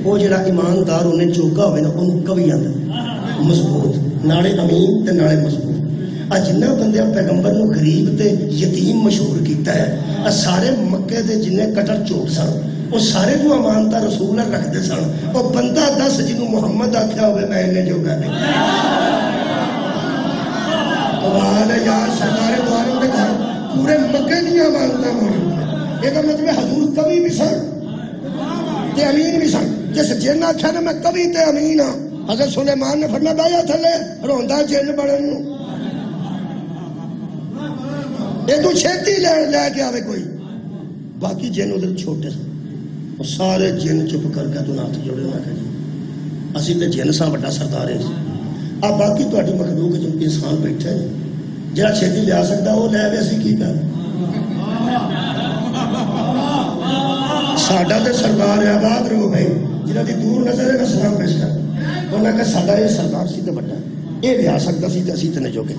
وہ جڑا ایماندار انہیں جوگا ہوئے نا ان قوی آندے مضبوط، نالے امین تے نالے مضبوط۔ جنہ بندے پیغمبر نو غریب تے یتیم مشہور کیتا ہے، سارے مکے دے جنہیں کٹر چوٹ سن وہ سارے جو امانتا رسول رکھتے سن، وہ بندہ 10 جنہوں محمد آکھیا ہوئے میں انہیں جو گا نہیں۔ یار سرکار دواروں کے گھر پورے مکے دیا امانتا موجود ہے، یہ مطلب حضور کبھی بھی سن تے امین بھی سن، جس جن آکھیا نا میں کبھی تے امین ہاں، حضرت سلیمان نے فرمایا بیٹھا تھلے روندا جن بڑن نو، یہ تو چھیتی لے کے آوے کوئی، باقی جن ادھر چھوٹے سن، وہ سارے جن چپ کر کے تو ناتھ جوڑے نہ کہ اسی تے جن سا بڑا سردار ہے، اب باقی تہاڈی مخلوق جو انسان بیٹھے ہیں جڑا چھیتی لیا سکتا وہ لے وے، اسی کی کر ساڈا تے سردار آباد رہو بھائی، جنہاں دی دور نظر ہے نا سلام پیش کر، انہاں کہ ساڈا یہ سردار سی تے بڑا یہ لیا سکتا سی تے اسی تے نہیں جوگے،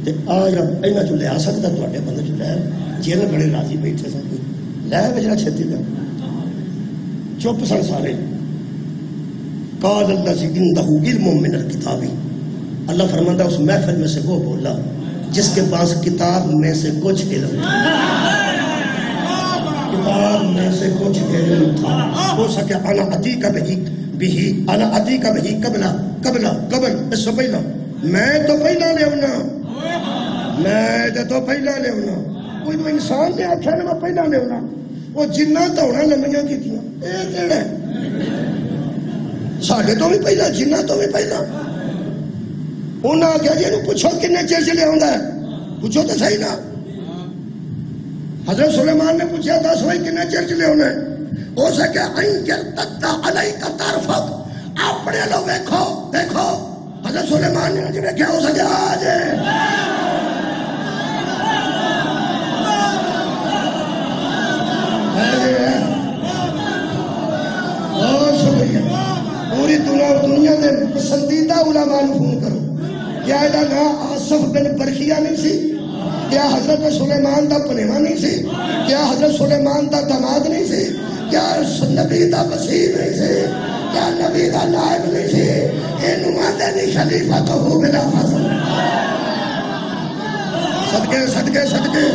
تے آ جڑا انہاں چوں لیا سکتا تہاڈے بندے چوں لے، جن بڑے راضی بیٹھے سن لے وے جڑا چھیتی لیا، چپ سن سارے۔ قال الذی عنده علم من الکتاب، اللہ فرماتا اس محفل میں سے وہ بولا جس کے پاس کتاب میں سے کچھ علم، کتاب میں سے کچھ علم تھا، ہو سکے انا عتیق بھی انا عتیق بھی قبل اس سے پہلا میں تو پہلا لے ہونا، میں تو پہلا لے ہونا، کوئی تو انسان نے آخیا نا میں پہلا لے ہونا، وہ جنہ دوڑا لمبیاں کی تھیں اے کیڑا ہے ساڈے تو بھی پہلا، جنہ تو بھی پہلا۔ انہاں آخیا جی انہوں پوچھو کنے چیر چلے آندا ہے، پوچھو تو صحیح نا۔ حضرت سلیمان نے پوچھا 10 بھائی کنے چیر چلے ہونا ہے، ہو سکے انجر تکتا علیہ کا طرفک، اپنے لو دیکھو دیکھو۔ حضرت سلیمان نے جب کیا ہو سکے آج پوری دنیا کے پسندیدہ علماء نے فون کرو، کیا یہ نام آصف بن برخیہ نہیں سی؟ کیا حضرت سلیمان دا پنیوا نہیں سی؟ کیا حضرت سلیمان دا داماد نہیں سی؟ کیا نبی دا وزیر نہیں سی؟ کیا نبی دا نائب نہیں سی؟ اے نمائندے نہیں خلیفہ تو ہو بلا فضل، صدقے صدقے صدقے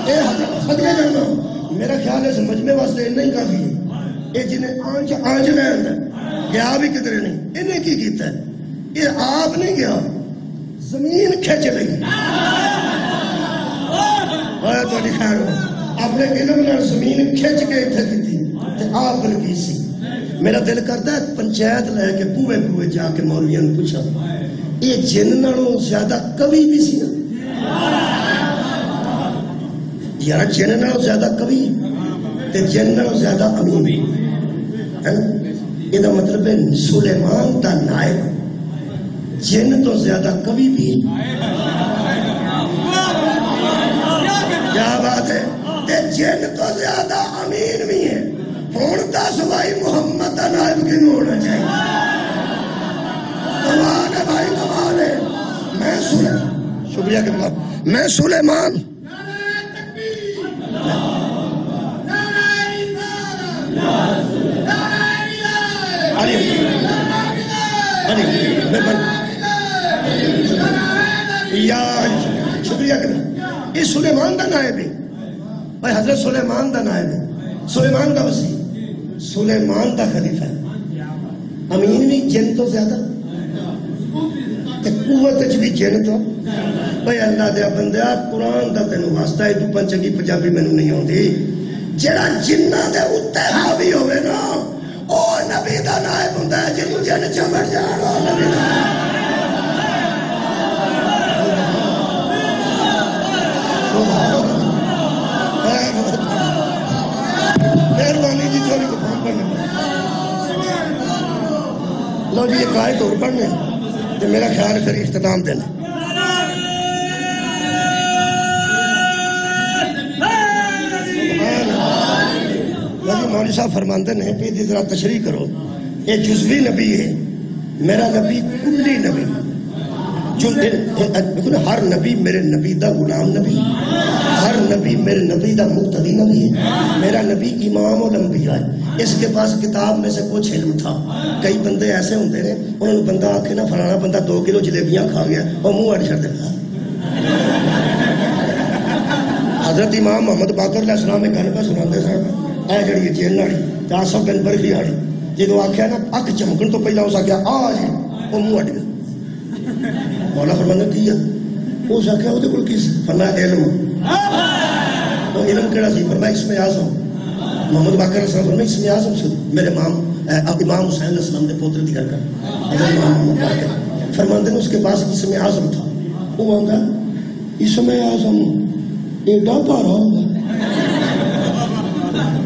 اے حضرت صدقے جانا۔ میرا خیال ہے مجمع واسطے نہیں کافی ہے، یہ جنہیں آنج رہے اندر گیا بھی کدھر نہیں، انہیں کی کیتا ہے؟ یہ آپ نہیں گیا، زمین کھچ رہی تو خیر ہو اپنے علم نے زمین کھچ کے اتھے کی تھی آپ نے کی سی۔ میرا دل کرتا ہے پنچایت لے کے پوے جا کے مولویاں نے پوچھا یہ جن نالوں زیادہ کبھی بھی سی نا یار، جن نالوں زیادہ کبھی تے جن نالوں زیادہ امین بھی ہے نا۔ یہ مطلب ہے سلیمان دا نائب جن تو زیادہ کبھی بھی، کیا بات ہے، تے جن تو زیادہ امین بھی ہے۔ ہون 10 بھائی محمد دا نائب کی ہونا چاہیے، کمال ہے بھائی کمال ہے۔ میں شکریہ کہ میں سلیمان شکریہ کرنا یہ سلیمان دا نائب ہے بھائی، حضرت سلیمان دا نائب ہے، سلیمان دا وزیر، سلیمان دا خلیفہ ہے، امین بھی جن تو زیادہ قوت بھی جن تو بھائی اللہ دیا بندیا قرآن دا تینوں واسطہ ہے، تو چنگی پنجابی میں نہیں ہوندی، جڑا جنہ دے اتنے حاوی ہوئے نا او نبی دا نائب ہوندہ ہے، جنوں جن چمڑ جانا نبی دا مہربانی جی تھوڑی کو فون کرنے لو جی یہ قائد اور پڑھنے تو میرا خیال پھر اختتام دینا۔ مولوی صاحب فرماندے ہیں کہ یہ ذرا تشریح کرو، یہ جزوی نبی ہے، میرا نبی کلی نبی، ہر نبی میرے نبی دا غلام نبی، ہر نبی میرے نبی دا مقتدی نبی ہے، میرا نبی امام الانبیاء ہے۔ اس کے پاس کتاب میں سے کچھ علم تھا، کئی بندے ایسے ہوتے ہیں انہوں نے بندہ آکھے نا فلانا بندہ 2 کلو جلیبیاں کھا گیا اور منہ اڑ چھڑ دے۔ حضرت امام محمد باقر علیہ السلام میں گھر پہ سناتے سن اے جڑی جن والی آصف بن برخی والی جدو آخیا نا اک چمکن تو پہلا اس آخیا آ جی وہ منہ اٹ گیا۔ مولا فرمانا کی ہے اس آخیا وہ کول کی فرمایا علم، وہ علم کہڑا سی؟ فرمایا اسم اعظم۔ محمد باقر علیہ السلام فرمایا اسم اعظم سے میرے امام حسین علیہ السلام نے پوتر دی کر حضرت امام محمد باقر فرماندے نے اس کے پاس اسم اعظم تھا، وہ آنگا اسم اعظم ایڈا پارا ہوگا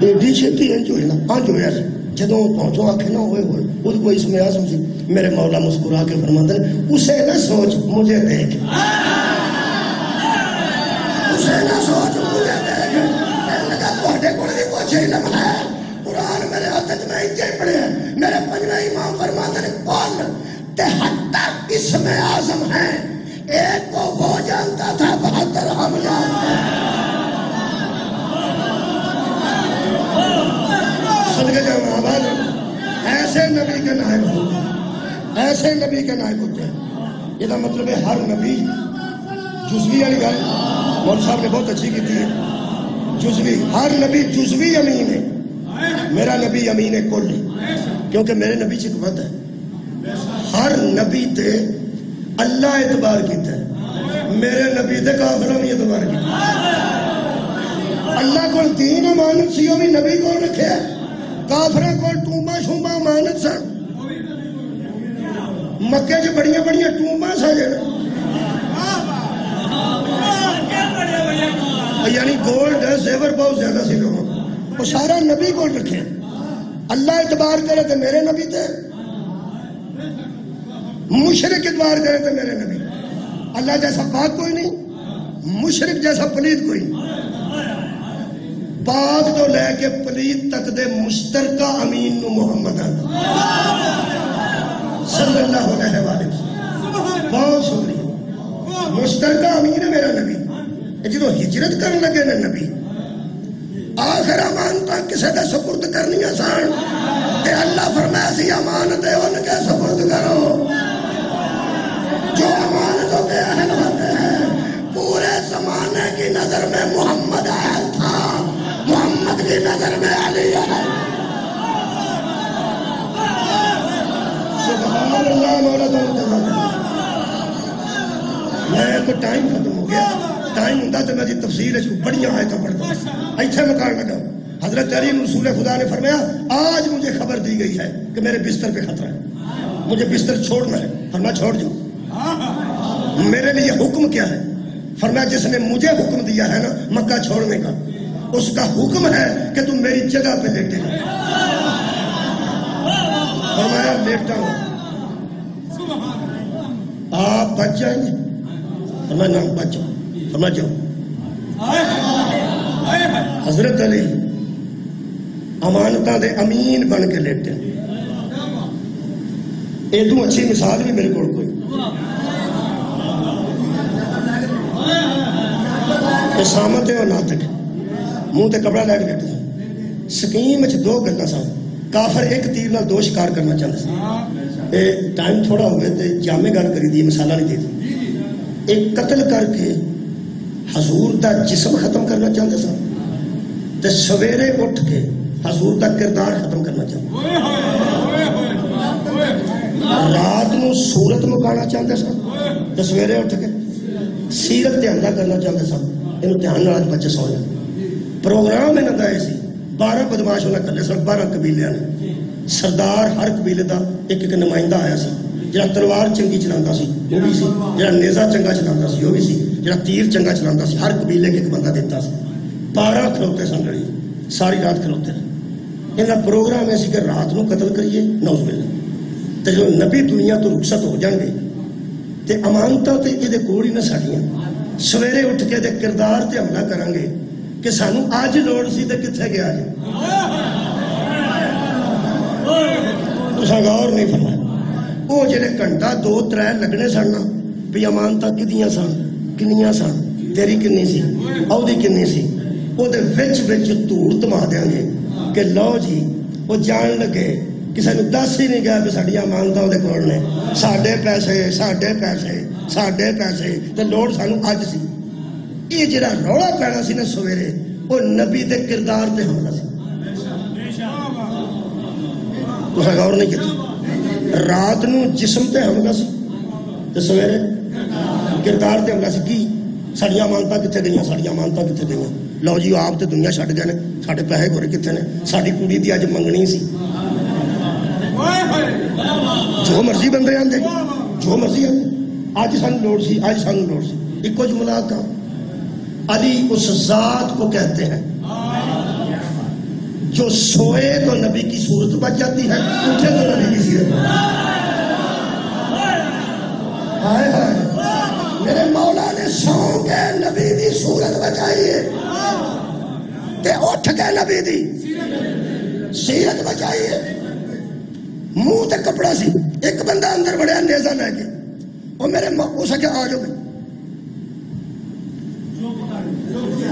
ایڈی چھتی انج ہوئے نا انج ہویا سی جدوں پہنچو آکھے نا ہوئے ہوئے وہ کوئی اسم اعظم سی۔ میرے مولا مسکرا کے فرماتے ہیں اسے نہ سوچ مجھے دیکھ، اسے نہ سوچ مجھے دیکھ، کہنے لگا تہاڈے کول بھی کچھ علم ہے، قرآن میرے ہاتھ میں اتنے پڑے ہیں، میرے پنجویں امام فرماتے ہیں قل 73 اسم اعظم ہیں، ایک کو وہ جانتا تھا 72 ہم جانتے ہیں۔ صدقے جاؤں آباد ایسے نبی کے نائب ہوتے ہیں، ایسے نبی کے نائب ہوتے ہیں۔ یہ مطلب ہے ہر نبی جزوی والی گل مول صاحب نے بہت اچھی کی تھی، جزوی، ہر نبی جزوی امین ہے، میرا نبی امین کل ہے، کیونکہ میرے نبی چ ایک وعدہ ہے، ہر نبی تے اللہ اعتبار کیتا ہے، میرے نبی تے کافراں بھی اعتبار کیتا ہے۔ اللہ کو دین امانت سی، وہ بھی نبی کو رکھے، کافراں کو ٹومبا شومبا امانت سن، مکے چ بڑیاں بڑیاں ٹومبا سن، یعنی گولڈ زیور بہت زیادہ سی لوگوں، وہ سارا نبی کو رکھے، اللہ اعتبار کرے تو میرے نبی تے، مشرک اعتبار کرے تو میرے نبی۔ اللہ جیسا پاک کوئی نہیں، مشرک جیسا پلید کوئی نہیں، پاک تو لے کے پلید تک دے مشترکہ امین نو محمد صلی اللہ علیہ وآلہ وسلم، بہت شکریہ، مشترکہ امین ہے میرا نبی۔ جدو ہجرت کرنے لگے نا نبی، آخر امانت کسے دے سپرد کرنی آسان، تے اللہ فرمایا سی امانت ان کے سپرد کرو جو امانتوں کے اہل ہوتے ہیں۔ پورے زمانے کی نظر میں محمد اہل تھا، محمد کی نظر میں علی ہے۔ سبحان اللہ مولا تعالیٰ۔ میں تو ٹائم ختم ہو گیا، ٹائم ہوتا تو میں دی تفسیر اس کو بڑیاں آیتیں پڑھتا، ایتھے مکان لگا۔ حضرت علی رسول خدا نے فرمایا آج مجھے خبر دی گئی ہے کہ میرے بستر پہ خطرہ ہے، مجھے بستر چھوڑنا ہے، فرمایا چھوڑ جاؤ۔ میرے لیے حکم کیا ہے؟ فرمایا جس نے مجھے حکم دیا ہے نا مکہ چھوڑنے کا، اس کا حکم ہے کہ تم میری جگہ پہ لیٹے گا۔ فرمایا لیٹا ہوں، آپ بچ جائیں گے؟ فرمایا نہ بچ جاؤ، فرمایا جاؤ۔ حضرت علی امانتاں دے امین بن کے لیٹے، ایدو اچھی مثال بھی میرے کو کوئی اسامت ہے اور ناطق، منہ تے کپڑا لے کے لیٹے سکیم وچ دو گلاں سن، کافر ایک تیر نال دو شکار کرنا چاہتے سن۔ ٹائم تھوڑا ہوئے تے جامع گل کری دی، مثالہ نہیں دی، ایک قتل کر کے حضور دا جسم ختم کرنا چاہتے سن، تے سویرے اٹھ کے حضور دا کردار ختم کرنا چاہتے، رات نو صورت مکانا چاہتے سن تے سویرے اٹھ کے سیرت تے حملہ کرنا چاہتے سن۔ انہوں دھیان نال بچے سو جائے، پروگرام انہوں دا ایسی 12 بدماش انہوں نے کر سن، 12 قبیلے نے، سردار ہر قبیلے دا ایک ایک نمائندہ آیا سی، جڑا تلوار چنگی چلاتا سی وہ بھی سی، جڑا نیزہ چنگا چلاتا سی وہ بھی سی، جڑا تیر چنگا چلاتا سی، ہر قبیلے کے ایک بندہ دیتا سی۔ 12 کھلوتے سن لڑی، ساری رات کھلوتے رہے۔ انہاں پروگرام ایسی کہ رات نو قتل کریے، نعوذ باللہ، تے جو نبی دنیا تو رخصت ہو جان گے تے امانتاں تے یہ کول ہی نہ ساڈیاں، سویرے اٹھ کے دے کردار تے حملہ کریں گے کہ سانو آج لوڑ سی تے کتھے گیا جی۔ تساں غور نہیں فرمایا، وہ جڑے گھنٹہ 2-3 لگنے سن بھی امانتاں کدیاں سن، کنیاں سن، تیری کنی سی، اودی کنی سی، وہ دے وچ دھوڑ تما دیاں گے کہ لو جی وہ جان لگے کسی نے دس ہی نہیں گیا کہ ساڈیاں امانتاں دے کول نے، ساڈے پیسے ساڈے پیسے ساڈے پیسے تے لوڑ سانو اج سی۔ یہ جڑا رولا پینا سی نا سویرے، وہ نبی دے کردار تے حملہ سی۔ تساں غور نہیں کیتا، رات نو جسم تے حملہ سی تے سویرے کردار تے حملہ سی۔ کی ساڈیاں امانتاں کتھے گئیاں، ساڈیاں امانتاں کتھے گئیاں؟ لو جی آپ تے دنیا چھڈ گئے نے، ساڈے پیسے گورے کتھے نے؟ ساڈی کڑی دی اج منگنی سی، جو مرضی بندے آندے، جو مرضی آندے، اج سانو لوڑ سی، اج سانو لوڑ سی۔ ایک جملہ کا علی اس ذات کو کہتے ہیں جو سوئے تو نبی کی صورت بچ جاتی ہے، اٹھے تو نبی کی صورت۔ ہائے ہائے، میرے مولا نے سو کے نبی دی صورت بچائی ہے تے اٹھ کے نبی دی سیرت بچائی ہے۔ منہ تے کپڑا سی، ایک بندہ اندر بڑھیا نیزہ لے کے، وہ میرے ہو سکے آ جاؤ گے،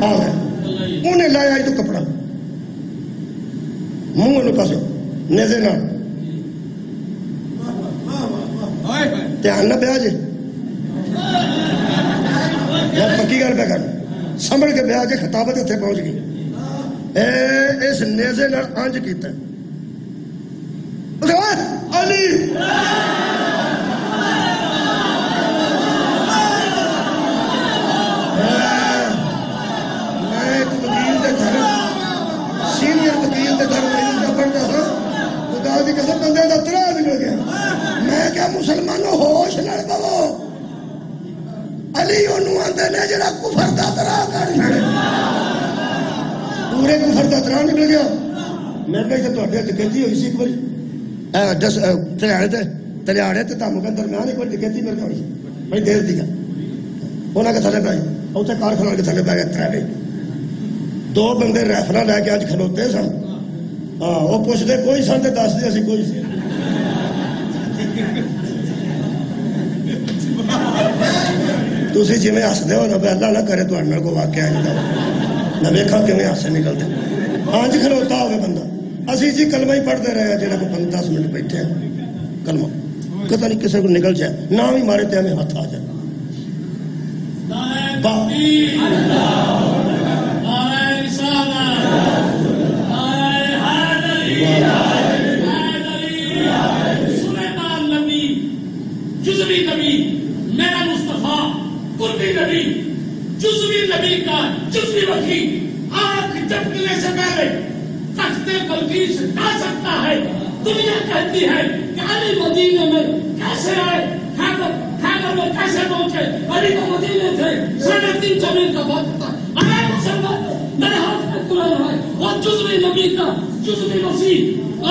آ گئے، انہیں لایا تو کپڑا منہ انہوں پاسے نیزے نہ دھیان نہ پیا جے، پکی گل پہ کر سنبھل کے بیا کے خطابت اتنے پہنچ گئی۔ اس نیزے نال انج کیتا علی میں ایک وکیل دے گھر سینئر وکیل دے گھر میں پڑھتا تھا، خدا دی قسم بندے دا ترا نکل گیا. میں کیا مسلمانوں ہوش نال بولو، علی انہوں آندے نے جڑا کفر دا ترا کر چھڑے، پورے کفر دا ترا نکل گیا. میں کہا تواڈے ڈکیتی ہوئی سی ایک باری تلیاڑے تے تاموں کے درمیان ایک بار ڈکیتی میرے کو بڑی دیر دی گل. انہاں کے تھلے پائی اتنے کارخانہ کے تھلے پی گئے ترے دو بندے ریفلاں لے کے اج کھلوتے سن. ہاں وہ پوچھتے کوئی سن تے دس دے اسی کوئی سی. تسی جی ہسدے ہو نا اللہ نہ کرے تہاڈے نال کوئی واقعہ نہیں نہ ویکھا کیویں ہاسے نکلتے. ہاں جی کھلوتا ہوئے بندہ اسی جی کلمہ ہی پڑھتے رہے ہیں جہاں کو 10 منٹ بیٹھے ہیں کلمہ پتہ نہیں کسی کو نکل جائے نہ بھی مارے تے ہمیں ہاتھ آ جائے. جزوی نبی میرا مصطفیٰ قربی نبی جزوی نبی کا جزوی وکیل آنکھ جھپکنے سے پہلے تخت بلقیس آ سکتا ہے. دنیا کہتی ہے کہ علی مدینے میں کیسے آئے، خیبر میں کیسے پہنچے. علی کو مدینے تھے 3.5 زمین کا وقت تھا. اے مسلمان میرے ہاتھ میں قرآن ہے، وہ جزوی نبی کا جزوی وسیع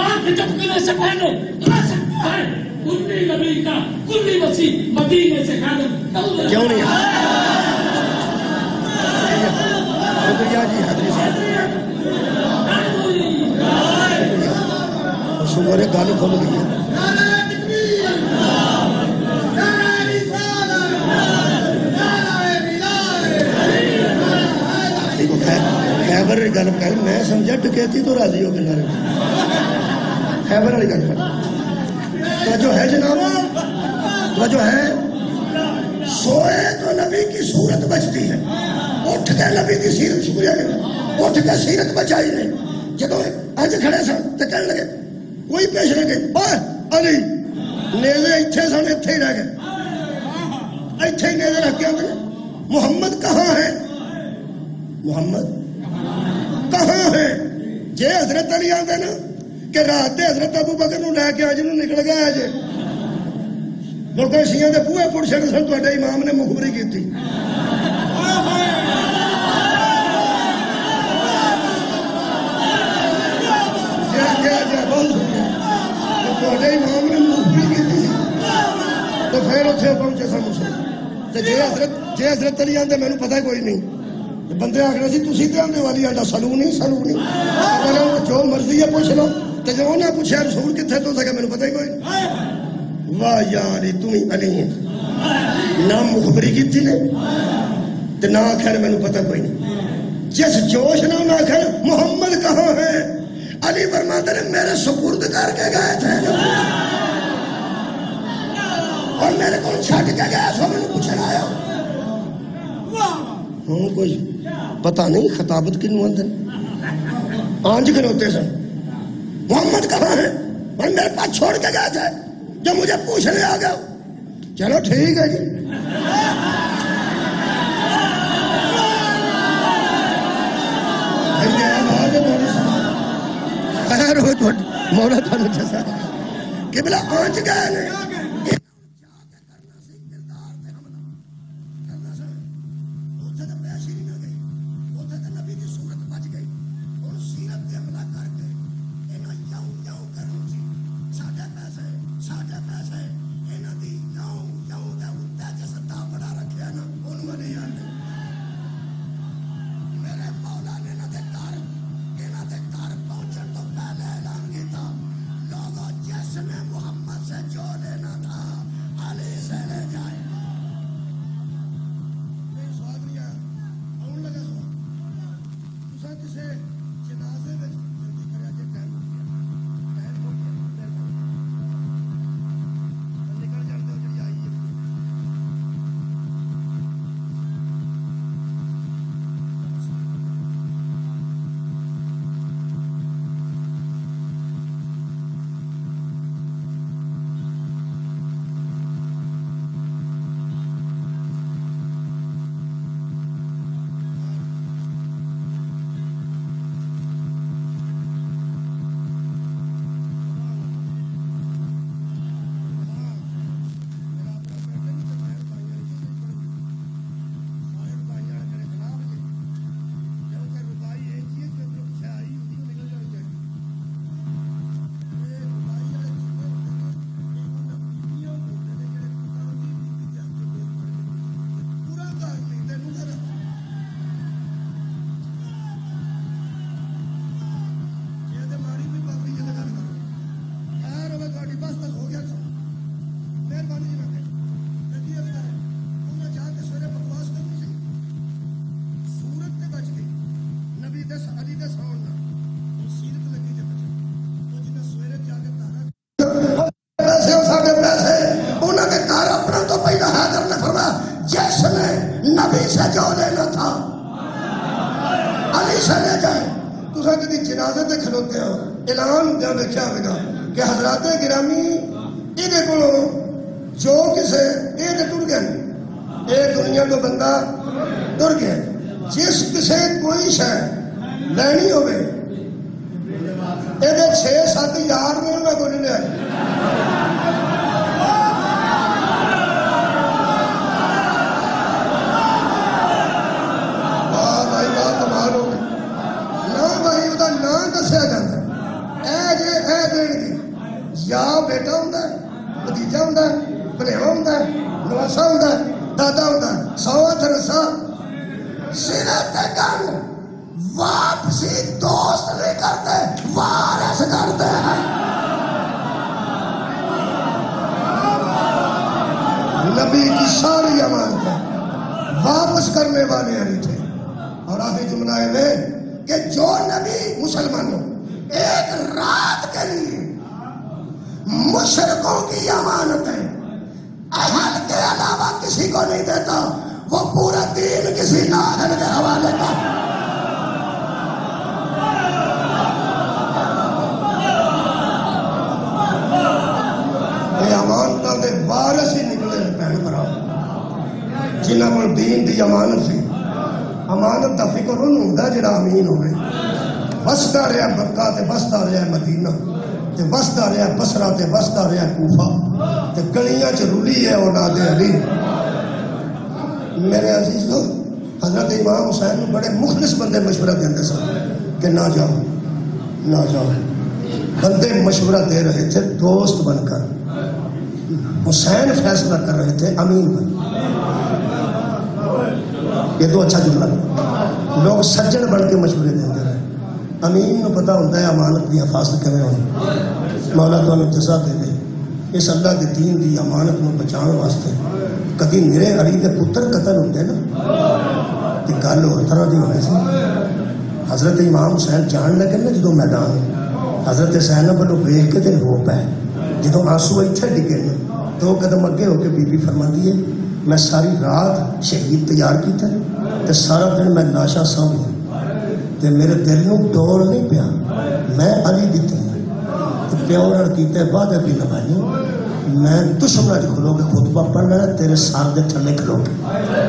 آنکھ جھپکنے سے پہلے آ سکتا ہے. کلی نبی کا کلی وسیع مدینے سے خیبر کیوں نہیں شکریہ جی حاضری صاحب شکر ہے گالی کھول گئی ہے. خیبر والی گل کر میں سمجھا ڈکیتی تو راضی ہو کے نارے خیبر والی گل کر جو ہے جناب جو ہے سوئے تو نبی کی صورت بچتی ہے. اٹھ کے نبی کی سیرت شکریہ اٹھ کے سیرت بچائی نے. جب اج کھڑے سن تو کہنے لگے کوئی پیش نہ گئی علی نیزے اتنے سن اتنے ہی رہ گئے اتنے ہی نیزے رکھ کے آتے محمد کہاں ہے محمد کہاں ہے. جے حضرت علی آتے نا کہ رات حضرت ابو بکر نو لے کے آج نکل گیا جے ملک شیعہ دے بوئے پڑ چھڑ سن تواڈے امام نے مخبری کی تھی. امام نے مخبری کی تھی تو پھر اتنے پہنچے سن مسلم. جے حضرت علی آتے مینوں پتہ کوئی نہیں بندے آخر سی تھی تو آنے والی آڈا سلونی جو مرضی ہے پوچھ لو تو جو انہیں پوچھا رسول کتنے تو سکے میرے پتہ ہی کوئی. واہ یار تم علی ہے نہ مخبری کی تھی نے تو نہ آخر میرے پتہ کوئی نہیں. جس جوش نہ آخر محمد کہاں ہے علی فرماتے نے میرے سپرد کر کے گئے تھے اور میرے کو چھٹ کے گیا سو میں نے پوچھنا آیا ہوں کوئی پتہ نہیں خطابت کی نوان دن آنج کھلوتے سن محمد کہاں ہے اور میرے پاس چھوڑ کے گئے تھے جو مجھے پوچھنے آ گیا. چلو ٹھیک ہے جی خیر ہو تو مولا تھانو جیسا کہ بلا آنج گئے نے محمد سے جو لینا علی سے جو لینا تھا علی سے لے جائے. تسا کدی جنازے تے کھلوتے ہو اعلان دیا دیکھا ہوگا کہ حضرات گرامی یہ کو جو کسے یہ ٹر گیا یہ دنیا تو بندہ ٹر گیا. جس کسے کوئی شے لینی ہوئے یہ 6-7 یار نے انہوں کو لیا. واہ بھائی واہ کمال ہو گئی. نہ بھائی وہ نام دسیا جاتا اے جے اے دین کی یا بیٹا ہوں بھتیجا ہوں بھلیوا ہوں نواسا ہوں دادا ہوں 100 رسا سیرت گن واپسی دوست نہیں کرتے وارث کرتے ہیں. نبی کی ساری امانتیں واپس کرنے والے علی تھے. اور آخری جملہ ہے کہ جو نبی مسلمانوں ایک رات کے لیے مشرکوں کی امانتیں اہل کے علاوہ کسی کو نہیں دیتا وہ پورا دین کسی نااہل کے حوالے کا. یہ امانتوں کے وارث ہی نکلے بہن بھرا جنہاں کو دین دی امانت سی. امانت دا فکر انہوں ہوندا جڑا امین ہوئے. بستا رہا مکہ تے بستا رہا مدینہ تے بستا رہا بصرہ تے بستا رہا کوفہ تے گلیاں چ رلی ہے اولاد علی. میرے عزیز کو حضرت امام حسین بڑے مخلص بندے مشورہ دیندے سن کہ نہ جاؤ نہ جاؤ. بندے مشورہ دے رہے تھے دوست بن کر. حسین فیصلہ کر رہے تھے امین بن. یہ تو اچھا جملہ ہے. لوگ سجن بن کے مشورے دیندے رہے. امین کو پتا ہوتا ہے امانت کی حفاظت کرنے ہوئی. مولا تو ہمیں جزا دے دے اس اللہ کے دین کی امانت کو بچاؤ واسطے. کدی میرے علی کے پتر قتل ہوتے نا کہ گل اور طرح کی ہوئی سی. حضرت امام حسین جان لگے نا جدو میدان حضرت حسین بلو ویخ کے دن رو پے جدو آنسو اتنے ڈگے نا 2 قدم اگے ہو کے بی بی فرماندی ہے میں ساری رات شہید تیار کیتا تے سارا دن میں لاشاں سامنے تے میرے دل نو ڈول نہیں پیا. میں علی دیتی تے پیو نال کیتے وعدے بھی نبھائے. میں دشمن چ کھلو کے خطبہ پڑھ لینا تیرے سر دے تھلے کھلو کے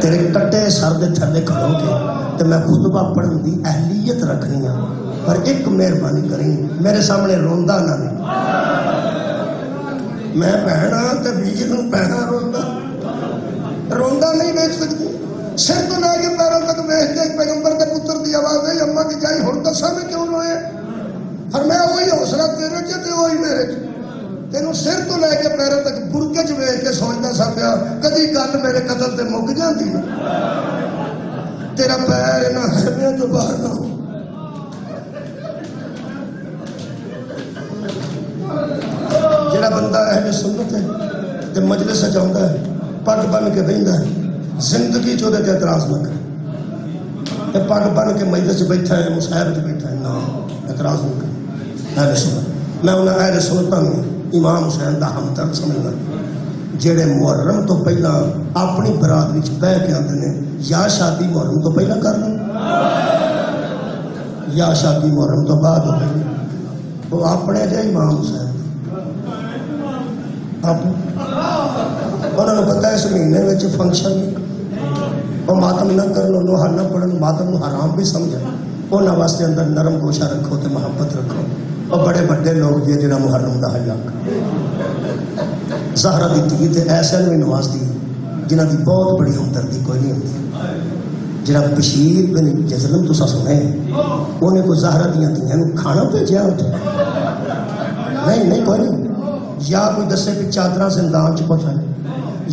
تیرے کٹے سر دے تھلے کھلو کے تے میں خطبہ پڑھن دی اہلیت رکھنی ہاں. پر ایک مہربانی کریں میرے سامنے روندا نہ نہیں. میں بہنا تے ویر نوں بہنا روندا نہیں دیکھ سکتی. سر تو لے کے پیروں تک ویخ کے پیغمبر کے پتر دی آواز ہے اما کی جائی ہن دساں میں کیوں روئے. فرمایا وہی حوصلہ تیرے چ تے وہی میرے چ. تینوں سر تو لے کے پیروں تک برکے چ ویخ کے سوچدا سا پیا کدی گل میرے قتل تے مک جاندی تیرا پیر انہاں خیمیاں تو باہر نہ ہو. جڑا بندہ اہل سنت ہے تے مجلس سجاوندا ہے پگ بن کے بہندا ہے زندگی چ تے اعتراض نہ کرے. تے پگ بن کے مجلس بیٹھا ہے مصاحب تے بیٹھا ہے نہ اعتراض نہ کرے. اہل سنت میں انہاں اہل سنتاں نوں امام حسین دا ہمدرد سمجھدا جڑے محرم تو پہلا اپنی برات وچ بیٹھ کے آندے نے یا شادی محرم تو پہلا کر لو یا شادی محرم تو بعد ہو گئی. وہ اپنے جے امام حسین انہوں نے پتا اس مہینے میں فنکشن اور ماتم نہ کر لو لوہا نہ پڑھن ماتم نو حرام بھی سمجھا. انہوں واسطے اندر نرم گوشہ رکھو تے محبت رکھو. اور بڑے بڑے لوگ یہ جنہاں محرم دا حق زہرا دی تھی تے ایسے بھی نواز دی جنہاں دی بہت بڑی ہمدردی کوئی نہیں ہوتی. جنہاں بشیر بن جزلم تسا سنے انہیں کوئی زہرا دیاں تھی کھانا بھیجیا ہوتے نہیں کوئی نہیں. یا کوئی دسے کہ چادرہ زندان چ پہنچائے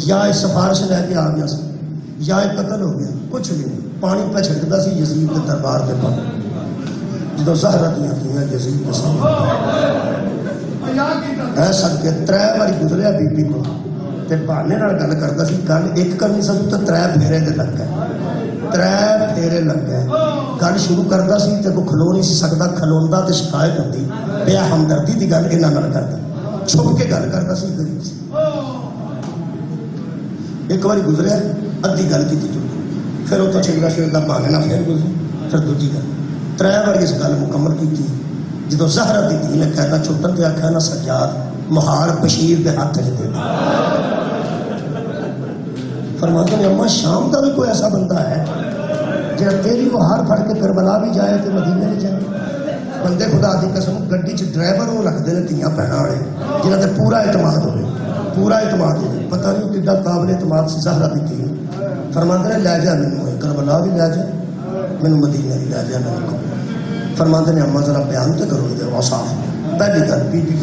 یا سفارش لے کے آ گیا سی یا قتل ہو گیا کچھ بھی نہیں. پانی پہ چھڑکتا سی یزید کے دربار کے پاس جدو زہرا دیاں تھی یزید کے سامنے ایسا کہ 3 باری گزریا بی بی کو تے بہانے نال گل کرتا سی. گل ایک کرنی سی تو 3 پھیرے تے لگ گئے 3 پھیرے لگ گئے. گل شروع کرتا سی تے کوئی کھلو نہیں سی سکتا کھلوندا تے شکایت ہوتی بے ہمدردی دی گل انہاں نال کرتا چھپ کے گل کرتا سی غریب سی. ایک باری گزریا ادھی گل کی پھر اتوں چھڑا چھڑا بہانے نہ پھر گزری. پھر دوجی گل 3 بار اس گل مکمل کی. جدو زہرا دی دھی نے قیدا چھٹن تے آخیا نا سجاد مہار بشیر دے ہاتھ چ دے. فرماتے ہیں اما شام کا بھی کوئی ایسا بندہ ہے جہاں تیری وہ ہار پھڑ کے کربلا بھی جائے تو مدینے بھی جائے. بندے خدا دی قسم گڈی چ ڈرائیور وہ رکھتے ہیں دھیاں بہنوں والے جنہاں تے پورا اعتماد ہوئے. پورا اعتماد ہوئے. پتہ نہیں کڈا قابل اعتماد سی زہرا دی دھی. فرماتے ہیں لے جا مینوں کربلا بھی لے جا مینوں مدینے بھی لے جا. فرماتے ہیں اما ذرا بیان تو کرو دے اوصاف. پہلی گل بی بی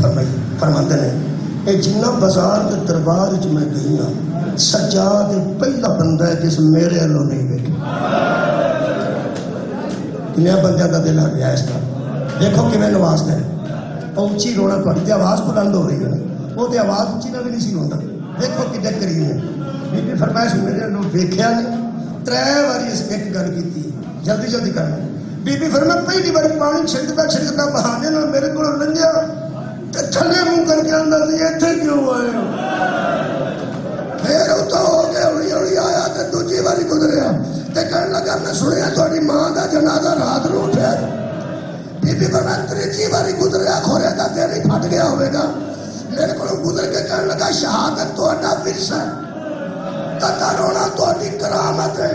فرماتے ہیں اے جنہ بازار کے دربار چ میں گئی ہاں سجاد پہلا بندہ ہے جس میرے والوں نہیں ویکھا. کنیا بندے کا دل آ گیا اس کا. دیکھو کیویں نوازتے ہیں. اونچی رونا تھوڑی تے آواز بلند ہو رہی ہے نا وہ تے آواز اونچی نہ بھی نہیں سی روندا. دیکھو کڈے قریب ہے. بی بی فرمایا میرے والوں ویکھیا نہیں. 3 بار اس ایک گل کیتی جلدی جلدی کرنا. بی بی فرمایا پہلی بار پانی چھڑکتا بہانے نال میرے کول لنگیا تے تھلے منہ کر کے اندر سی ایتھے کیوں آئے ہو. پھر اتوں ہو کے ہولی ہولی آیا تے دوجی باری گزریا تے کہنے لگا میں سنیا تھوڑی ماں کا جنازہ رات نو اٹھیا. بی بی فرمایا 3 باری گزریا کھورے کا دل ہی پھٹ گیا ہوئے گا. میرے کو گزر کے کہنے لگا شہادت تہاڈا ورثہ کتا رونا تہاڈی کرامت ہے.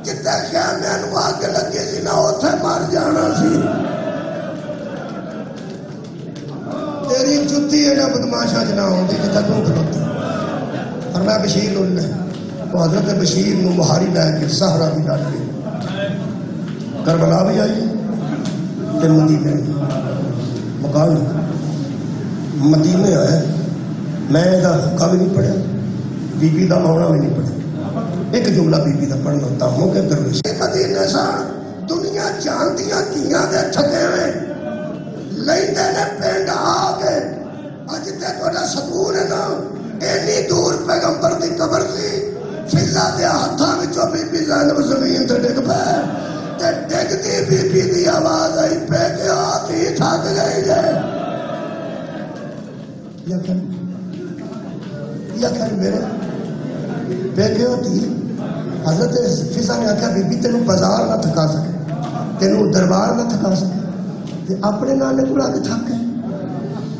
جتنے خیمے نو آگ لگی سی نہ اوتھے مر جانا سی. تیری جتی ہے نہ بدماشا چ نہ ہوندی جتھے تو کھلوتی. فرمایا بشیر نو لے. تو حضرت بشیر نو مہاری لے کے زہرا دی ڈال کے کربلا بھی آئی تے مدینے مقام مدینے آئے. میں دا حقہ بھی نہیں پڑھیا بی بی دا مونا بھی نہیں پڑھیا. ایک جملہ بی بی دا پڑھ لیتا ہوں کہ درویش مدینے سان دنیا جاندیاں دھیاں دے تھکے ہوئے لیندے نے پنڈ آ کے اج تے تہاڈا سکون ہے نا. اینی دور پیغمبر دی قبر سی فضا دے ہاتھاں وچوں بی بی زینب زمین تے ڈگ پئے تے ڈگدی بی بی دی آواز آئی پہ کے آتی تھک گئی جائے. یا کر میرے بیٹے ہوتی حضرت فضا نے آخیا بی بی تینوں بازار نہ تھکا سکے تینوں دربار نہ تھکا سکے تے اپنے نانے کو لا کے تھک گئے.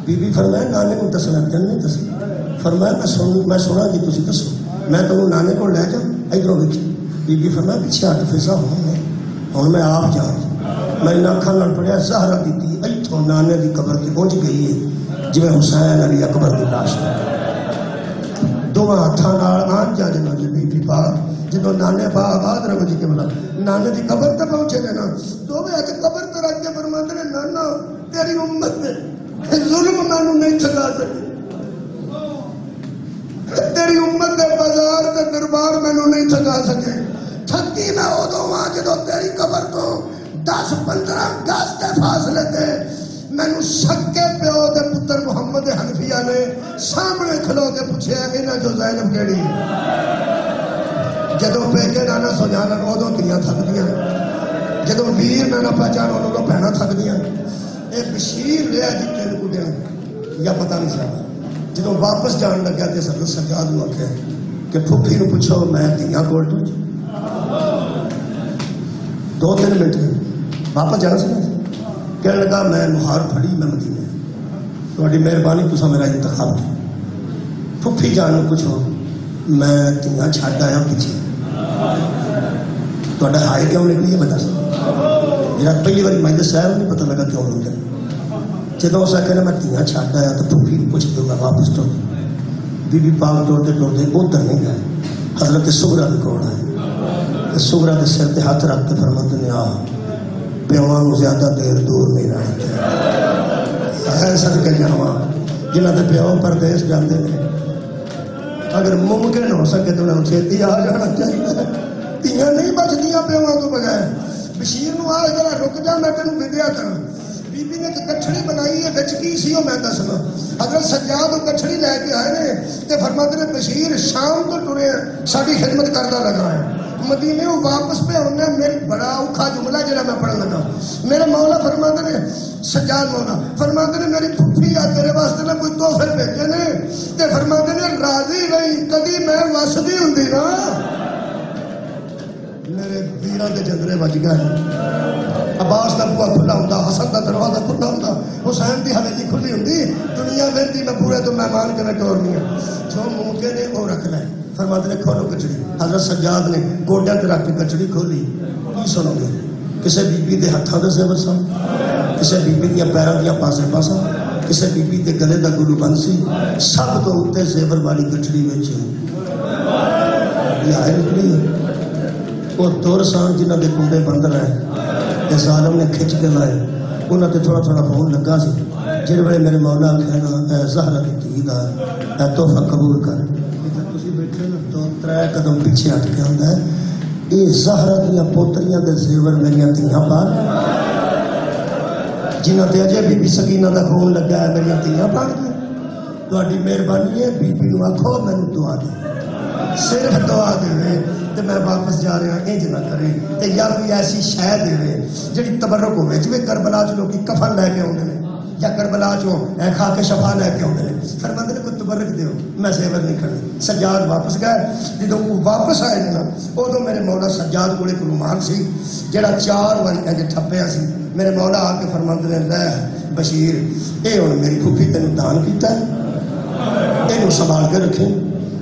بی بی فرمایا نانے کو دسنا تین نہیں دسنا. فرمایا میں سنا جی تھی دسو میں تمہیں نانے کو لے جا ادھروں ویکھ. بی بی فرمایا پیچھے ہٹ فضا ہوں میں آپ جا. میں اکھاں نال پڑھیا زہرا دی دھی اتوں نانے دی قبر تے پہنچ گئی ہے جی حسین علی اکبر دی لاش. دونوں ہاتھوں آن جا جنا جی بی بی پاک جدو نانے پا آباد رکھو جی کے بنا نانے دی قبر تے پہنچے گا نا دونوں ہاتھ قبر تے رکھ کے فرماتے نے نانا تیری امت نے ظلم مینوں نہیں تھکا سکے. تیری امت دے بازار تے دربار مینوں نہیں تھکا سکے. تھکی میں ادوں ہاں جدو تیری قبر تو 10-15 گز دے فاصلے تے مینوں سکے پیو دے پتر محمد حنفیہ نے سامنے کھلو کے پوچھیا انہاں جو زینب کیڑی. جدو پیکے نانا سجان ادوں دھیاں تھکدیاں جدو ویر نانا پہچان ادوں بہناں تھکدیاں. اے بشیر لیا جی 3 کڈیاں یا پتہ نہیں سا. جدو واپس جان لگا تے حضرت سجاد نو آخیا کہ پھوپھی نو پوچھو میں دھیاں کول تو 2-3 منٹ واپس جانا سکا. کہنے لگا میں مہار پھڑی میں مدینے تھوڑی مہربانی تسا میرا انتخاب کیا. پھوپھی جان نو پوچھو میں دھیاں چھڈ آیا پیچھے تھوڑا ہائے کیوں نکلی ہے بتا سکتا. جا پہلی بار میں دسیا نہیں پتہ لگا کیوں نکلے. جدو اس آخر میں دھیاں چھڈ آیا تو پھوپھی پوچھ دوں گا واپس ٹر. بی بی پاک ٹرتے ٹرتے ادھر نہیں گئے حضرت سغرا کے کول آئے. سغرا کے سر تے ہاتھ رکھ کے فرماتے نے آ پیواں نو زیادہ دیر دور نہیں رہنا چاہیے. صدقے جاواں جنہاں دے پیو پردیس جاندے نے اگر ممکن ہو سکے تو انہاں چھیتی آ جانا چاہیے. دھیاں نہیں بچدیاں پیواں تو بغیر. بشیر نو آ ذرا رک جا میں تینوں ودیا کراں. بی بی نے کچھڑی بنائی ہے وچ کی سی میں دسنا. حضرت سجاد وہ کچھڑی لے کے آئے نے تے فرماتے نے بشیر شام تو ٹرے ساری خدمت کرتا لگا ہے. مدینے واپس پہ ہونے میری بڑا اوکھا جملہ جڑا میں پڑھن لگا. میرے مولا فرماتے نے سجاد مولا فرماتے نے میری پھوپھی آ تیرے واسطے نے کوئی تحفے بھیجے نے تے فرماتے نے راضی رہی کدی میں وسدی ہوندی نا میرے ویراں دے جندرے بج گئے. عباس دا بوا کھلا ہوندا, حسن دا دروازہ کھلا ہوندا, حسین دی حویلی کھلی ہوندی. دنیا ویندی میں پورے تو مہمان کے ٹورنی ہے. جو ممکن ہے وہ رکھ لے. فرماتے نے کھولو کچڑی. حضرت سجاد نے گوڈیاں تے رکھ کے کچڑی کھولی. کی سنو گے؟ کسے بی بی دے ہتھاں دے زیور سن, کسے بی بی دیاں پیراں دیاں پاسے پاساں, کسے بی بی دے گلے دا گلو بند سی. سب تو اتنے زیور والی کچڑی وچ یہ آئے نکلی ہے. وہ دور سان جنہاں دے کنڈے بند رہے تے ظالم نے کھچ کے لائے. انہاں تے تھوڑا تھوڑا خون لگا سی. جس ویلے میرے مولا کہنا اے زہرا دی دھی دا اے تحفہ قبول کر. تسی بیٹھے نا دو ترے قدم پیچھے ہٹ کے آندا ہے اے زہرا دیاں پوتریاں دے زیور میریاں دھیاں پال جنہاں تے اجے بی بی سکینہ دا خون لگا ہے میریاں دھیاں پال گئے. تہاڈی مہربانی ہے بی بی نوں آکھو مینوں دعا دے, صرف دعا دے تے میں واپس جا رہا انج نہ کرے تے یا کوئی ایسی شے دے جڑی تبرک ہوے. جویں کربلا چ لوکی کفن لے کے آوندے نے یا کربلا چوں خاک شفا لے کے آوندے نے. فرماندے نے کوئی تبرک دیو, میں زیور نہیں کرنے. سجاد واپس گئے. جدوں وہ واپس آئے نا ادوں میرے مولا سجاد کولے کوئی رومال سی جڑا 4 واری انج ٹھپیا سی. میرے مولا آ کے فرماندے نے لے بشیر اے ہن میری پھوپھی تینوں دان کیتا ہے, اینوں سنبھال کے رکھیں.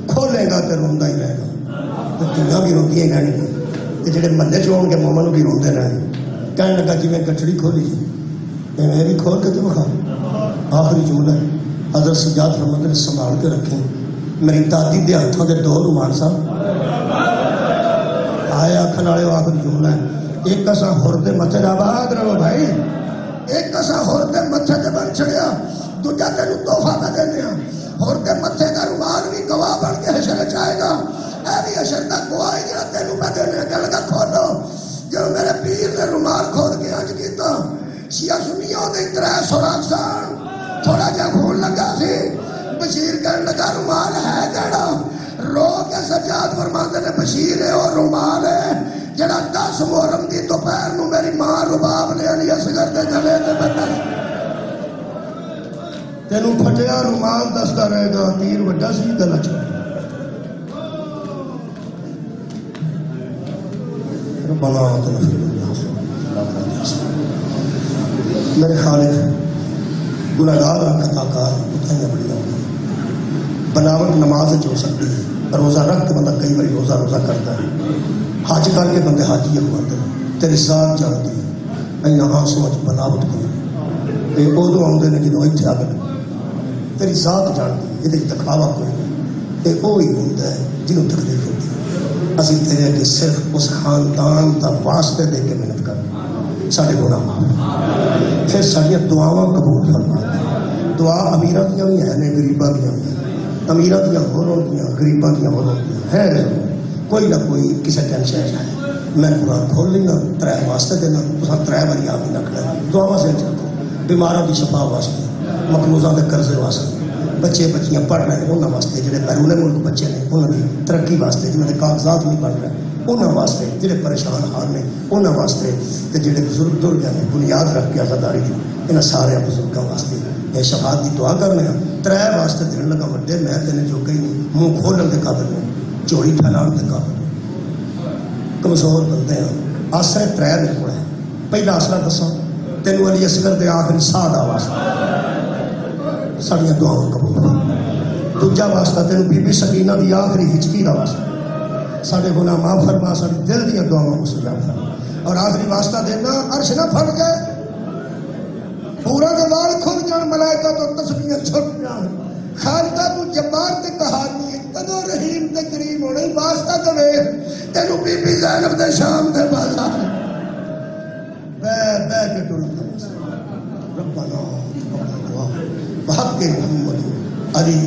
کھولے گا تے روندا ہی رہے گا. دنیا بھی روندیاں ہی رہنگیاں, جڑے محلے چ آؤ گے مومن بھی روندے رہے. کہنے لگا جی میں کچڑی کھولی میں بھی کھول کے تو بخا. آخری جملہ حضرت سجاد فرماتے نے سنبھال کے رکھیں. میری دادی دے ہاتھوں دے 2 رومال صاحب آئے آخر والے. آخری جملہ ہے ایک کسا ہور دے متھے آباد رہو بھائی, ایک کسا ہور دے متھے تے بن چڑیا, دوجا تینوں تحفہ میں دینے ہاں. ہور دے متھے کا رومال بھی گواہ بن کے حشر چاہے گا. اے بھی حشر دا گواہ ہی جڑا تینوں میں دینے کہ لگا کھولو. جو میرے پیر نے رومال کھول کے انج کیتا شیعہ سنیوں دے 300 سن, تھوڑا جا خون لگا سی. بشیر کہنے لگا رومال ہے جڑا رو کے سجاد فرماتے نے بشیر ہے اور رومال ہے جڑا 10 محرم دی دوپہر نو میری ماں رباب لے علی اصغر دے گلے تے بندہ. تینوں پھٹیا رومال دستا رہے گا تیر وڈا سی گلا چھوٹا. ربنا تغفر میرے خالق گناہگار خطا کار بتائیاں بڑی ہوگی. بناوٹ نماز ہو سکتی ہے, روزہ رکھ کے بندہ کئی بار روزہ کرتا ہے. حج کر کے بندے حاجی ہوتے ہیں. تیری ذات جانتی ہے اینا آنسوں بناوٹ کوئی ادو آتے ہیں جدو اتنے آ گئے. تیری ذات جانتی ہے یہ دکھاوا کوئی نہیں. یہ وہی ہوتا ہے جنہوں تکلیف ہوتی ہے. اسی تیرے اگے صرف اس خاندان کا واسطے دے کے محنت کر سارے گناہ معاف, پھر ساری دعاواں قبول فرما. دعا امیراں دیاں بھی ہیں غریباں دیاں بھی ہیں. امیراں دیاں ہور ہوندیاں غریباں دیاں ہور ہوندیاں ہے. کوئی نہ کوئی کسی ٹینشن ہے. میں قرآن کھول لینا 3 واسطے دینا تو 3 باری آپ ہی رکھنا. دعاواں سے رکھو. بیماراں کی شفا واسطے, مقروضاں کے قرضے واسطے, بچے بچیاں پڑھ رہے ہیں انہوں واسطے, جڑے بیرون ملک بچے نے انہوں کی ترقی واسطے, جنہوں کے کاغذات نہیں بن رہے انہوں واسطے, جڑے پریشان حال نے انہوں واسطے, جڑے بزرگ در گئے ہیں بنیاد رکھ کے آزاداری دی انہوں سارے بزرگوں واسطے یہ شفاعت کی دعا کرنے ہیں. 3 واسطے دن لگا وڈے میں تینے جو کہیں نہیں, منہ کھولن کے قابل نہیں, چوری پھیلان کے قابل کمزور بندے ہیں. آسرے 3 میرے کو ہے. پہلا آسرا دساں تینوں علی اصغر دے آخری ساہ دا واسطہ ساڑیاں دعاؤں قبول کر. دوجا واسطہ تینوں بی بی سکینہ دی آخری ہچکی دا واسطہ ساڑے گناہ معاف فرما, ساڑی دل دیا دعاؤں مستجاب فرما. اور آخری واسطہ دینا عرش نہ پھٹ گئے, پورا دوال کھل جان, ملائکہ تو تسبیح چھٹ جان. خالقہ تو جبار تے کہانی کدو رحیم تے کریم ہونے واسطہ دے تینوں بی بی زینب دے شام دے بازار بے کے ٹولتا ربنا بحق محمد علی